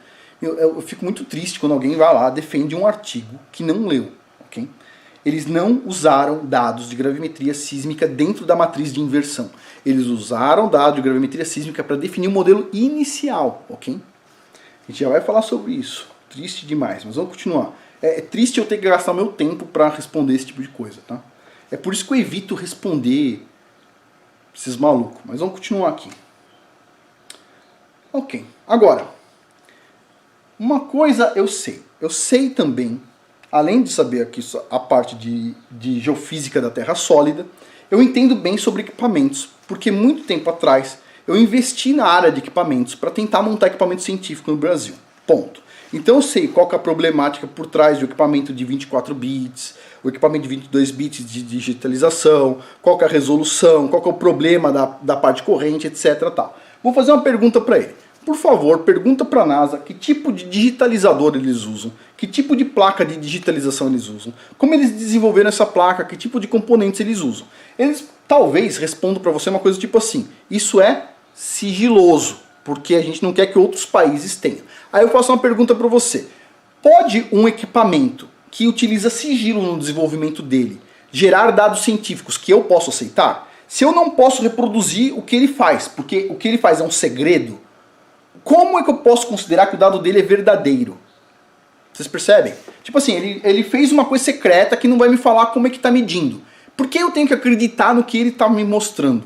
Speaker 1: Eu fico muito triste quando alguém vai lá, defende um artigo que não leu, ok? Eles não usaram dados de gravimetria sísmica dentro da matriz de inversão. Eles usaram dados de gravimetria sísmica para definir o modelo inicial, ok? A gente já vai falar sobre isso. Triste demais, mas vamos continuar. É triste eu ter que gastar meu tempo para responder esse tipo de coisa, tá? É por isso que eu evito responder esses malucos. Mas vamos continuar aqui. Ok. Agora, uma coisa eu sei. Eu sei também, além de saber aqui a parte de geofísica da Terra sólida, eu entendo bem sobre equipamentos. Porque muito tempo atrás eu investi na área de equipamentos para tentar montar equipamento científico no Brasil. Ponto. Então eu sei qual que é a problemática por trás do equipamento de 24 bits, o equipamento de 22 bits de digitalização, qual que é a resolução, qual que é o problema da parte corrente, etc. Tal. Vou fazer uma pergunta para ele. Por favor, pergunta para a NASA que tipo de digitalizador eles usam, que tipo de placa de digitalização eles usam, como eles desenvolveram essa placa, que tipo de componentes eles usam. Eles talvez respondam para você uma coisa tipo assim, isso é sigiloso, porque a gente não quer que outros países tenham. Aí eu faço uma pergunta para você. Pode um equipamento que utiliza sigilo no desenvolvimento dele gerar dados científicos que eu posso aceitar? Se eu não posso reproduzir o que ele faz, porque o que ele faz é um segredo, como é que eu posso considerar que o dado dele é verdadeiro? Vocês percebem? Tipo assim, ele fez uma coisa secreta que não vai me falar como é que está medindo. Por que eu tenho que acreditar no que ele está me mostrando?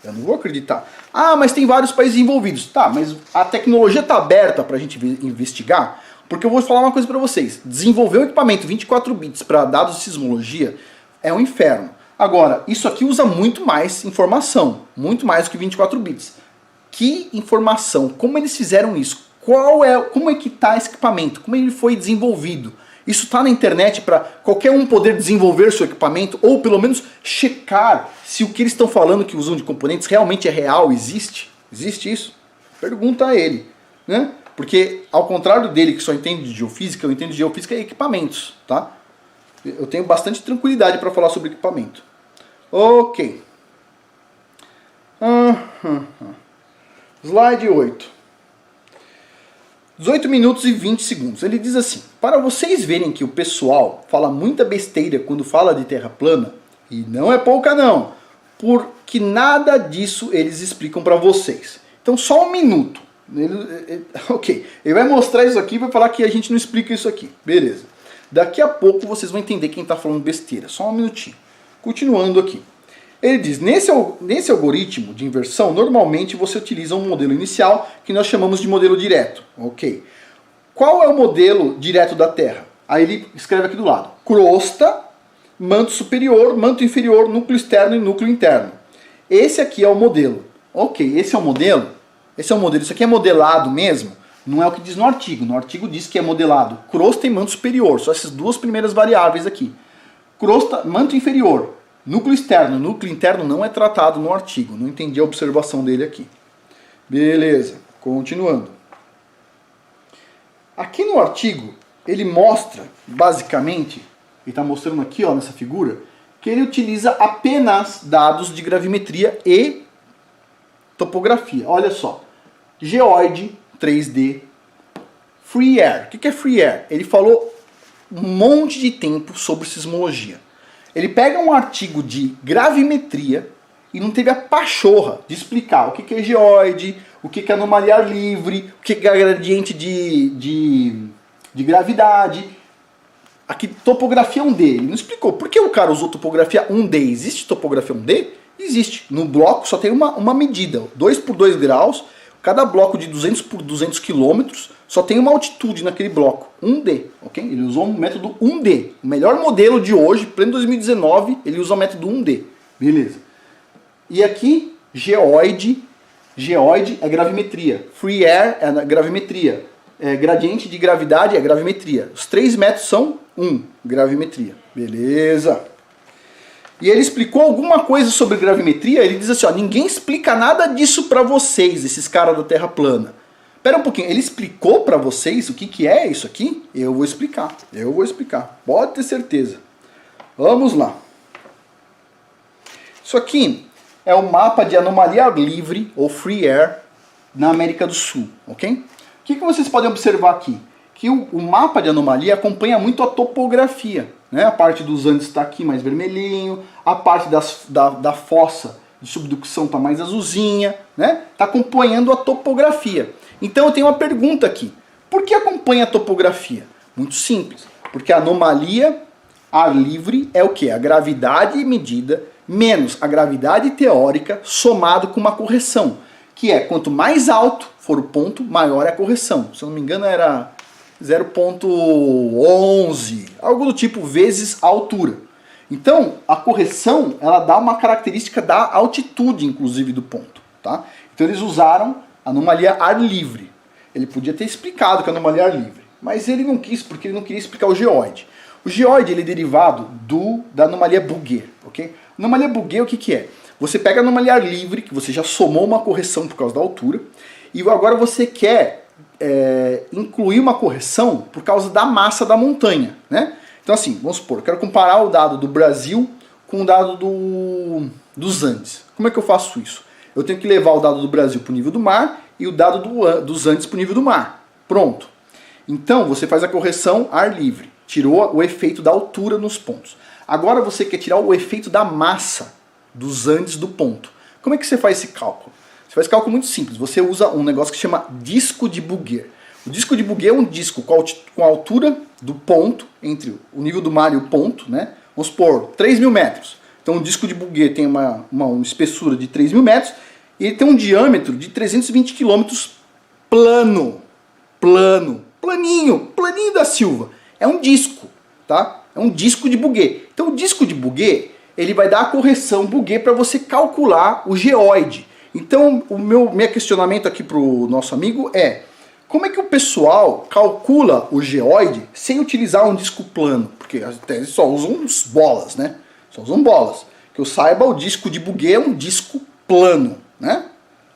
Speaker 1: Eu não vou acreditar. Ah, mas tem vários países envolvidos. Tá, mas a tecnologia está aberta para a gente investigar? Porque eu vou falar uma coisa para vocês. Desenvolver um equipamento 24 bits para dados de sismologia é um inferno. Agora, isso aqui usa muito mais informação. Muito mais do que 24 bits. Que informação? Como eles fizeram isso? Como é que está esse equipamento? Como ele foi desenvolvido? Isso está na internet para qualquer um poder desenvolver seu equipamento ou pelo menos checar se o que eles estão falando que usam de componentes realmente é real, existe? Existe isso? Pergunta a ele, né? Porque ao contrário dele que só entende de geofísica, eu entendo de geofísica e equipamentos, tá? Eu tenho bastante tranquilidade para falar sobre equipamento. Ok. Slide 8. 18 minutos e 20 segundos. Ele diz assim, para vocês verem que o pessoal fala muita besteira quando fala de terra plana, e não é pouca não, porque nada disso eles explicam para vocês. Então só um minuto. Ok, ele vai mostrar isso aqui e vai falar que a gente não explica isso aqui. Beleza. Daqui a pouco vocês vão entender quem está falando besteira. Só um minutinho. Continuando aqui. Ele diz, nesse algoritmo de inversão, normalmente você utiliza um modelo inicial que nós chamamos de modelo direto. Ok. Qual é o modelo direto da Terra? Aí ele escreve aqui do lado. Crosta, manto superior, manto inferior, núcleo externo e núcleo interno. Esse aqui é o modelo. Ok, esse é o modelo? Esse é o modelo. Isso aqui é modelado mesmo? Não é o que diz no artigo. No artigo diz que é modelado crosta e manto superior. Só essas duas primeiras variáveis aqui. Crosta, manto inferior. Núcleo externo, núcleo interno não é tratado no artigo. Não entendi a observação dele aqui. Beleza, continuando. Aqui no artigo, ele mostra, basicamente, ele está mostrando aqui ó, nessa figura, que ele utiliza apenas dados de gravimetria e topografia. Olha só, geoide 3D, free air. O que é free air? Ele falou um monte de tempo sobre sismologia. Ele pega um artigo de gravimetria e não teve a pachorra de explicar o que é geoide, o que é anomalia ar livre, o que é gradiente de gravidade. Aqui, topografia 1D. Ele não explicou. Por que o cara usou topografia 1D? Existe topografia 1D? Existe. No bloco só tem uma medida, 2 por 2 graus. Cada bloco de 200 por 200 quilômetros só tem uma altitude naquele bloco. 1D, ok? Ele usou um método 1D. O melhor modelo de hoje, pleno 2019, ele usa o método 1D. Beleza. E aqui, geoide. Geoide é gravimetria. Free air é gravimetria. Gradiente de gravidade é gravimetria. Os 3 métodos são gravimetria. Beleza. E ele explicou alguma coisa sobre gravimetria. Ele diz assim, ó, ninguém explica nada disso pra vocês, esses caras da Terra plana. Pera um pouquinho, ele explicou pra vocês o que é isso aqui? Eu vou explicar. Pode ter certeza. Vamos lá. Isso aqui é o mapa de anomalia ar livre, ou free air, na América do Sul, ok? O que vocês podem observar aqui? Que o mapa de anomalia acompanha muito a topografia. Né? A parte dos Andes está aqui mais vermelhinho, a parte da fossa de subducção está mais azulzinha, né? Está acompanhando a topografia. Então eu tenho uma pergunta aqui. Por que acompanha a topografia? Muito simples. Porque a anomalia ar livre é o quê? A gravidade medida menos a gravidade teórica somado com uma correção. Que é, quanto mais alto for o ponto, maior é a correção. Se eu não me engano era 0,11, algo do tipo, vezes a altura. Então, a correção, ela dá uma característica da altitude, inclusive, do ponto. Tá? Então eles usaram anomalia ar livre. Ele podia ter explicado que é anomalia ar livre, mas ele não quis, porque ele não queria explicar o geoide. O geoide ele é derivado da anomalia Bouguer. Okay? Anomalia Bouguer, o que é? Você pega a anomalia ar livre, que você já somou uma correção por causa da altura, e agora você quer incluir uma correção por causa da massa da montanha, né? Então assim, vamos supor, eu quero comparar o dado do Brasil com o dado dos Andes. Como é que eu faço isso? Eu tenho que levar o dado do Brasil para o nível do mar e o dado dos Andes para o nível do mar. Pronto. Então você faz a correção ar livre. Tirou o efeito da altura nos pontos. Agora você quer tirar o efeito da massa dos Andes do ponto. Como é que você faz esse cálculo? Você faz cálculo muito simples. Você usa um negócio que chama disco de Bouguer. O disco de Bouguer é um disco com a altura do ponto, entre o nível do mar e o ponto, né? Vamos supor, 3.000 metros. Então o disco de Bouguer tem uma espessura de 3.000 metros e ele tem um diâmetro de 320 quilômetros plano. Planinho da Silva. É um disco, tá? É um disco de Bouguer. Então o disco de Bouguer, ele vai dar a correção Bouguer para você calcular o geoide. Então o meu questionamento aqui para o nosso amigo é: como é que o pessoal calcula o geoide sem utilizar um disco plano? Porque até eles só usam bolas, né? Só usam bolas. Que eu saiba, o disco de Bouguer é um disco plano, né?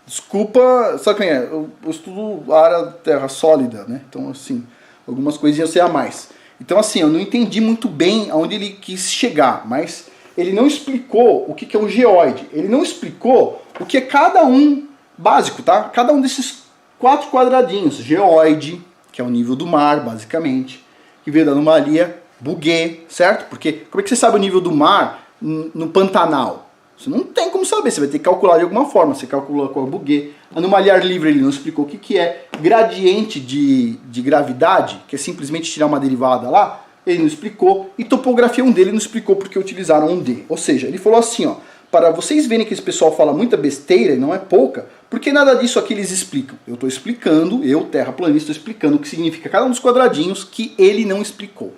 Speaker 1: Desculpa, sabe quem é? Eu estudo a área terra sólida, né? Então, assim, algumas coisinhas eu sei a mais. Então, assim, eu não entendi muito bem aonde ele quis chegar, mas ele não explicou o que é um geoide. Ele não explicou o que é cada um básico, tá? Cada um desses 4 quadradinhos. Geoide, que é o nível do mar, basicamente, que veio da anomalia Bouguer, certo? Porque como é que você sabe o nível do mar no Pantanal? Você não tem como saber, você vai ter que calcular de alguma forma. Você calcula com a Bouguer. Anomalia ar livre ele não explicou o que é. Gradiente de gravidade, que é simplesmente tirar uma derivada lá, ele não explicou. E topografia 1D ele não explicou porque utilizaram 1D. Ou seja, ele falou assim, ó, para vocês verem que esse pessoal fala muita besteira, e não é pouca, porque nada disso aqui eles explicam. Eu estou explicando, eu, terraplanista, estou explicando o que significa cada um dos quadradinhos que ele não explicou.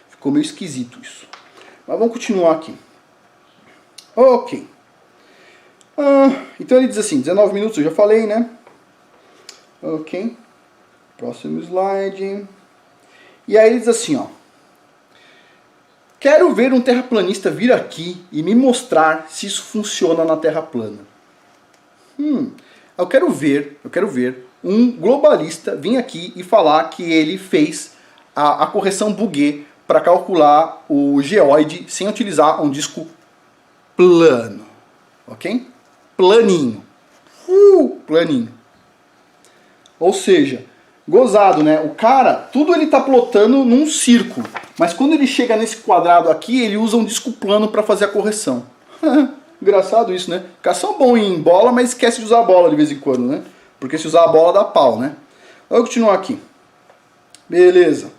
Speaker 1: Ficou meio esquisito isso. Mas vamos continuar aqui. Ok. Então ele diz assim, 19 minutos eu já falei, né? Ok. Próximo slide. E aí ele diz assim, ó. Quero ver um terraplanista vir aqui e me mostrar se isso funciona na Terra plana. Eu quero ver um globalista vir aqui e falar que ele fez a correção Bouguer para calcular o geoide sem utilizar um disco plano, ok? Planinho. Planinho. Ou seja, gozado, né? O cara, tudo ele tá plotando num círculo. Mas quando ele chega nesse quadrado aqui, ele usa um disco plano para fazer a correção. Engraçado isso, né? Os caras são bons em bola, mas esquece de usar a bola de vez em quando, né? Porque se usar a bola dá pau, né? Vamos continuar aqui. Beleza.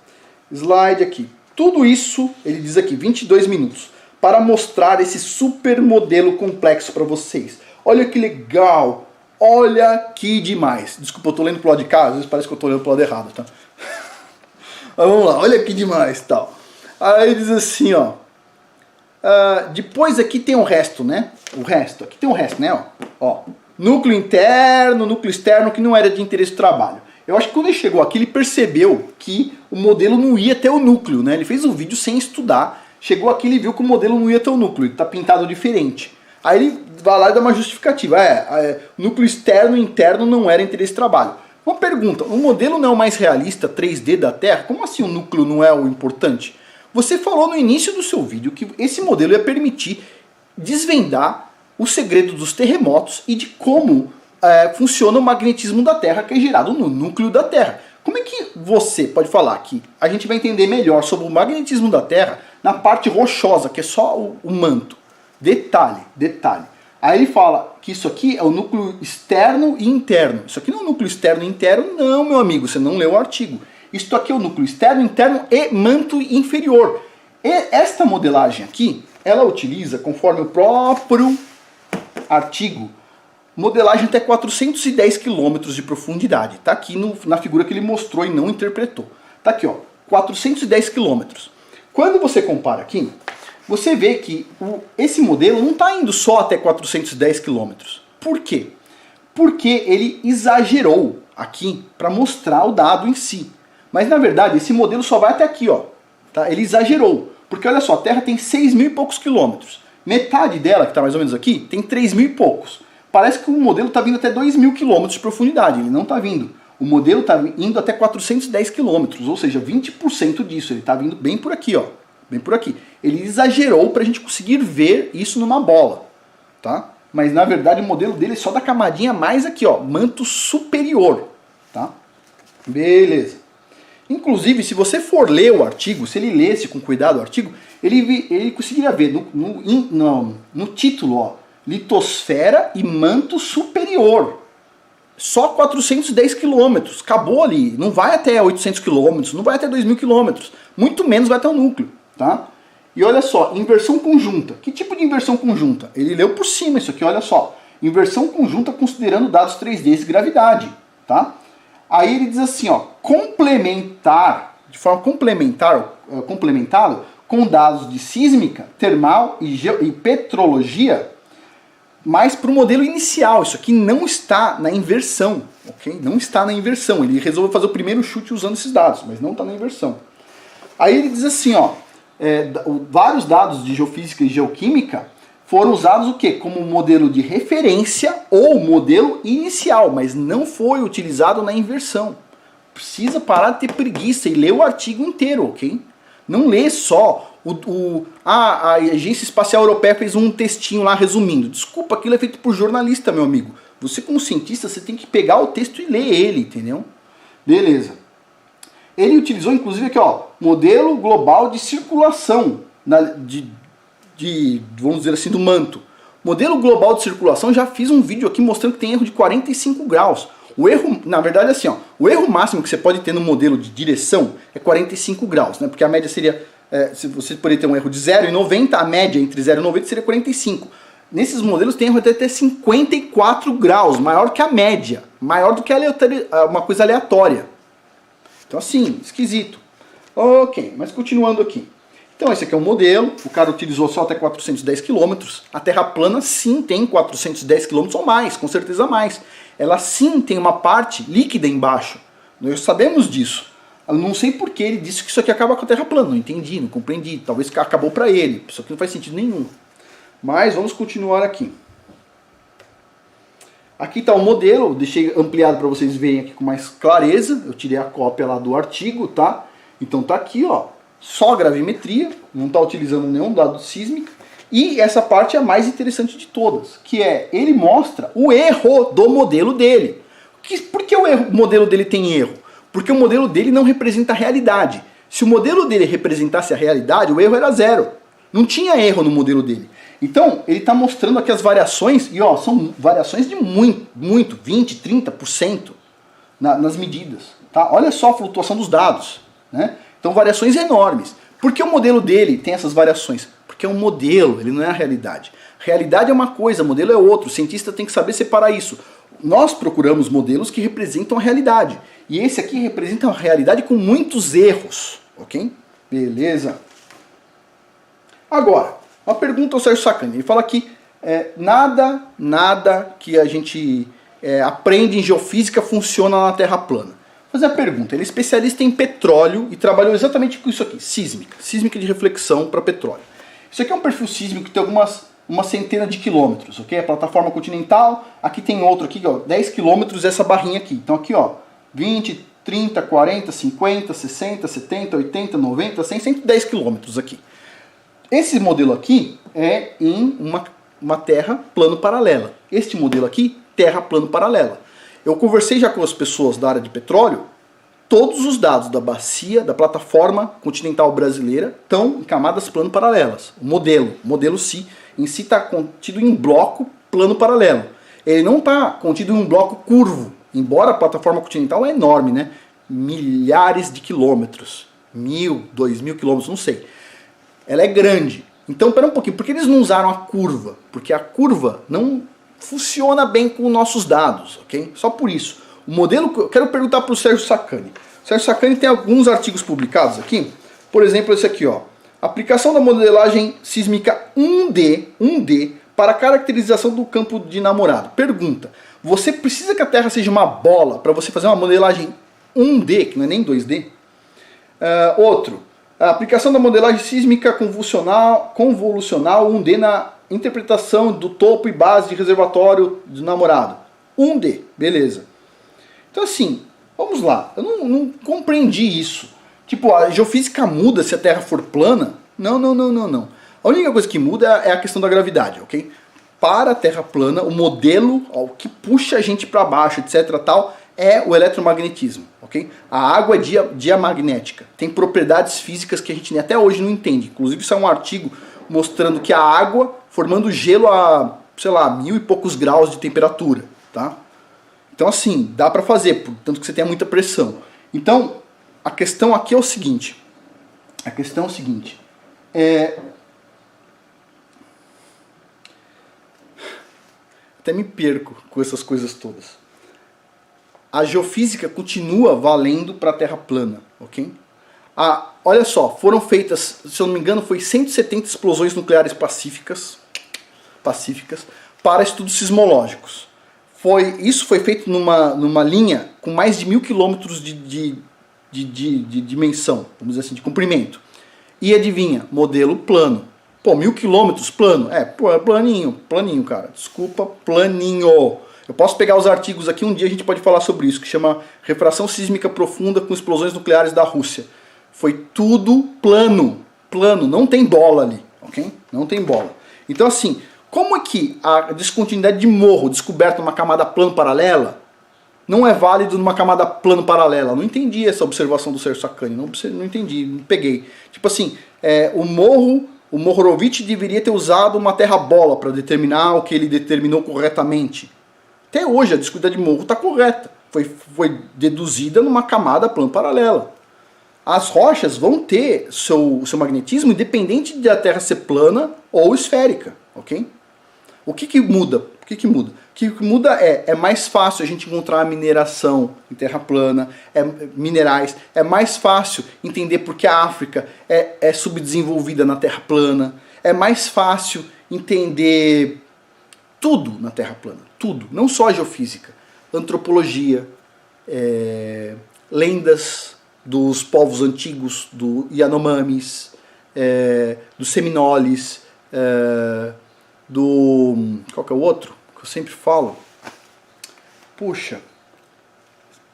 Speaker 1: Slide aqui. Tudo isso, ele diz aqui, 22 minutos. Para mostrar esse super modelo complexo para vocês. Olha que legal. Olha que demais. Desculpa, eu tô lendo pro lado de cá, às vezes parece que eu tô lendo pro lado errado, tá? Mas vamos lá, olha que demais, tal. Aí diz assim, ó. Depois aqui tem o resto, né? O resto, aqui tem o resto, né? Ó, núcleo interno, núcleo externo, que não era de interesse do trabalho. Eu acho que quando ele chegou aqui, ele percebeu que o modelo não ia ter o núcleo, né? Ele fez um vídeo sem estudar. Chegou aqui e viu que o modelo não ia ter o núcleo, ele tá pintado diferente. Aí ele vai lá e dá uma justificativa. Núcleo externo e interno não era interesse de trabalho. Uma pergunta, o modelo não é o mais realista 3D da Terra? Como assim o núcleo não é o importante? Você falou no início do seu vídeo que esse modelo ia permitir desvendar o segredo dos terremotos e de como funciona o magnetismo da Terra, que é gerado no núcleo da Terra. Como é que você pode falar que a gente vai entender melhor sobre o magnetismo da Terra na parte rochosa, que é só o manto? Detalhe, detalhe. Aí ele fala que isso aqui é o núcleo externo e interno. Isso aqui não é o núcleo externo e interno, não, meu amigo, você não leu o artigo. Isso aqui é o núcleo externo, interno e manto inferior. E esta modelagem aqui, ela utiliza, conforme o próprio artigo, modelagem até 410 km de profundidade. Está aqui na figura que ele mostrou e não interpretou. Está aqui, ó, 410 km. Quando você compara aqui, você vê que esse modelo não está indo só até 410 km. Por quê? Porque ele exagerou aqui para mostrar o dado em si. Mas na verdade esse modelo só vai até aqui, ó. Tá? Ele exagerou. Porque olha só, a Terra tem 6 mil e poucos quilômetros. Metade dela, que está mais ou menos aqui, tem 3 mil e poucos. Parece que o modelo está vindo até 2 mil quilômetros de profundidade. Ele não está vindo. O modelo está indo até 410 quilômetros, ou seja, 20% disso. Ele está vindo bem por aqui, ó. Bem por aqui. Ele exagerou para a gente conseguir ver isso numa bola, tá? Mas na verdade o modelo dele é só da camadinha mais aqui, ó, manto superior, tá? Beleza. Inclusive, se você for ler o artigo, se ele lesse com cuidado o artigo, ele conseguiria ver no título, ó, litosfera e manto superior. Só 410 quilômetros, acabou ali, não vai até 800 quilômetros, não vai até 2 mil quilômetros, muito menos vai até o núcleo. Tá? E olha só, inversão conjunta. Que tipo de inversão conjunta? Ele leu por cima isso aqui, olha só. Inversão conjunta considerando dados 3D de gravidade. Tá? Aí ele diz assim, ó, complementar, de forma complementar com dados de sísmica, termal e petrologia, mas para o modelo inicial. Isso aqui não está na inversão. Okay? Não está na inversão. Ele resolveu fazer o primeiro chute usando esses dados, mas não está na inversão. Aí ele diz assim, ó, vários dados de geofísica e geoquímica foram usados o quê? Como modelo de referência ou modelo inicial, mas não foi utilizado na inversão. Precisa parar de ter preguiça e ler o artigo inteiro, ok? Não lê só a Agência Espacial Europeia fez um textinho lá resumindo. Desculpa, aquilo é feito por jornalista, meu amigo. Você como cientista, você tem que pegar o texto e ler ele, entendeu? Beleza. Ele utilizou, inclusive, aqui, ó, modelo global de circulação, vamos dizer assim, do manto. Modelo global de circulação, já fiz um vídeo aqui mostrando que tem erro de 45 graus. O erro, na verdade, é assim, ó, o erro máximo que você pode ter no modelo de direção é 45 graus, né? Porque a média seria, se você poderia ter um erro de 0,90, a média entre 0 e 90 seria 45. Nesses modelos tem erro de até 54 graus, maior que a média, maior do que uma coisa aleatória. Então assim, esquisito. Ok, mas continuando aqui. Então esse aqui é um modelo, o cara utilizou só até 410 km. A Terra plana sim tem 410 km ou mais, com certeza mais. Ela sim tem uma parte líquida embaixo. Nós sabemos disso. Eu não sei por que ele disse que isso aqui acaba com a Terra plana. Não entendi, não compreendi. Talvez acabou para ele. Isso aqui não faz sentido nenhum. Mas vamos continuar aqui. Aqui está o modelo, deixei ampliado para vocês verem aqui com mais clareza. Eu tirei a cópia lá do artigo, tá? Então tá aqui, ó, só gravimetria, não está utilizando nenhum dado sísmico. E essa parte é a mais interessante de todas, que é, ele mostra o erro do modelo dele. Por que o modelo dele tem erro? Porque o modelo dele não representa a realidade. Se o modelo dele representasse a realidade, o erro era zero. Não tinha erro no modelo dele. Então, ele está mostrando aqui as variações, e ó, são variações de muito, 20, 30% nas medidas. Tá? Olha só a flutuação dos dados. Né? Então, variações enormes. Por que o modelo dele tem essas variações? Porque é um modelo, ele não é a realidade. Realidade é uma coisa, modelo é outro. O cientista tem que saber separar isso. Nós procuramos modelos que representam a realidade. E esse aqui representa a realidade com muitos erros. Ok? Beleza. Agora, uma pergunta ao Sérgio Sacani. Ele fala que nada que a gente aprende em geofísica funciona na Terra plana. Vou fazer a pergunta. Ele é especialista em petróleo e trabalhou exatamente com isso aqui. Sísmica de reflexão para petróleo. Isso aqui é um perfil sísmico que tem uma centena de quilômetros, ok? A plataforma continental, aqui tem outro aqui, ó, 10 quilômetros essa barrinha aqui. Então aqui, ó, 20, 30, 40, 50, 60, 70, 80, 90, 100, 110 quilômetros aqui. Esse modelo aqui é em uma terra plano paralela. Este modelo aqui, terra plano paralela. Eu conversei já com as pessoas da área de petróleo. Todos os dados da bacia, da plataforma continental brasileira, estão em camadas plano paralelas. O modelo em si está contido em bloco plano paralelo. Ele não está contido em um bloco curvo, embora a plataforma continental é enorme, né? Milhares de quilômetros, 1.000, 2.000 quilômetros, não sei. Ela é grande. Então, pera um pouquinho, por que eles não usaram a curva? Porque a curva não funciona bem com os nossos dados, ok? Só por isso. O modelo, eu quero perguntar para o Sérgio Sacani. O Sérgio Sacani tem alguns artigos publicados aqui. Por exemplo, esse aqui, ó. Aplicação da modelagem sísmica 1D para caracterização do campo de namorado. Pergunta. Você precisa que a Terra seja uma bola para você fazer uma modelagem 1D, que não é nem 2D? Outro. A aplicação da modelagem sísmica convolucional 1D na interpretação do topo e base de reservatório do namorado. 1D, beleza. Então assim, vamos lá, eu não compreendi isso. Tipo, a geofísica muda se a Terra for plana? Não. A única coisa que muda é a questão da gravidade, ok? Para a Terra plana, o modelo, ó, o que puxa a gente para baixo, etc. tal, é o eletromagnetismo, ok? A água é diamagnética, tem propriedades físicas que a gente até hoje não entende. Inclusive, isso é um artigo mostrando que a água formando gelo a, sei lá, 1000 e poucos graus de temperatura, tá? Então assim, dá para fazer, tanto que você tenha muita pressão. Então, a questão aqui é o seguinte. Até me perco com essas coisas todas. A geofísica continua valendo para a Terra plana, ok? Olha só, foram feitas, se eu não me engano, foi 170 explosões nucleares pacíficas para estudos sismológicos. Isso foi feito numa linha com mais de 1000 quilômetros de dimensão, vamos dizer assim, de comprimento. E adivinha, modelo plano. Pô, 1000 quilômetros plano? É planinho, cara. Desculpa, planinho. Eu posso pegar os artigos aqui, um dia a gente pode falar sobre isso, que chama Refração Sísmica Profunda com Explosões Nucleares da Rússia. Foi tudo plano, não tem bola ali, ok? Não tem bola. Então assim, como é que a descontinuidade de morro descoberta numa camada plano paralela não é válido numa camada plano paralela? Não entendi essa observação do Sérgio Sacani, não entendi, não peguei. Tipo assim, o Mohorovic deveria ter usado uma terra-bola para determinar o que ele determinou corretamente. Até hoje a descontinuidade de morro está correta, foi deduzida numa camada plano paralela. As rochas vão ter seu magnetismo independente de a Terra ser plana ou esférica, ok? O que muda? O que muda é mais fácil a gente encontrar mineração em terra plana, minerais, é mais fácil entender porque a África é subdesenvolvida na terra plana, é mais fácil entender tudo na terra plana, tudo, não só a geofísica, antropologia, lendas dos povos antigos, do Yanomamis, dos Seminoles, qual que é o outro? Que eu sempre falo. Puxa,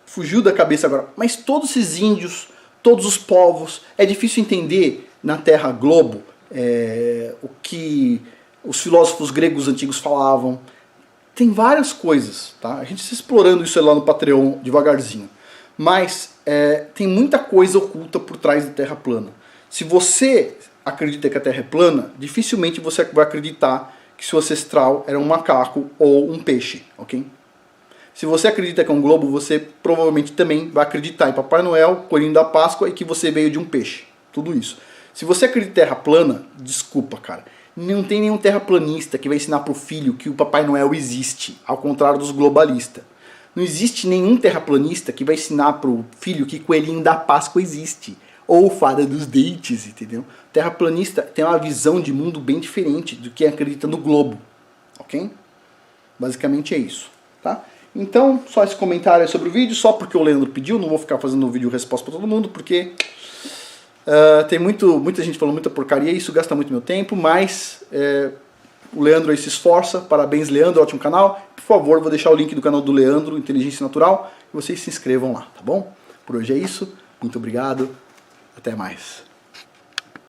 Speaker 1: fugiu da cabeça agora. Mas todos esses índios, todos os povos, é difícil entender na Terra Globo o que os filósofos gregos antigos falavam. Tem várias coisas, tá? A gente está explorando isso lá no Patreon devagarzinho. Mas tem muita coisa oculta por trás da Terra plana. Se você acredita que a Terra é plana, dificilmente você vai acreditar que seu ancestral era um macaco ou um peixe, ok? Se você acredita que é um globo, você provavelmente também vai acreditar em Papai Noel, Coelhinho da Páscoa e que você veio de um peixe. Tudo isso. Se você acredita em Terra plana, desculpa, cara. Não tem nenhum terraplanista que vai ensinar pro filho que o Papai Noel existe, ao contrário dos globalistas. Não existe nenhum terraplanista que vai ensinar pro filho que Coelhinho da Páscoa existe. Ou Fada dos Dentes, entendeu? Terraplanista tem uma visão de mundo bem diferente do que acredita no globo, ok? Basicamente é isso, tá? Então, só esse comentário sobre o vídeo, só porque o Leandro pediu, não vou ficar fazendo um vídeo resposta para todo mundo, porque tem muita gente falando muita porcaria e isso gasta muito meu tempo, mas o Leandro aí se esforça, parabéns Leandro, ótimo canal. Por favor, vou deixar o link do canal do Leandro, Inteligência Natural, e vocês se inscrevam lá, tá bom? Por hoje é isso, muito obrigado. Até mais.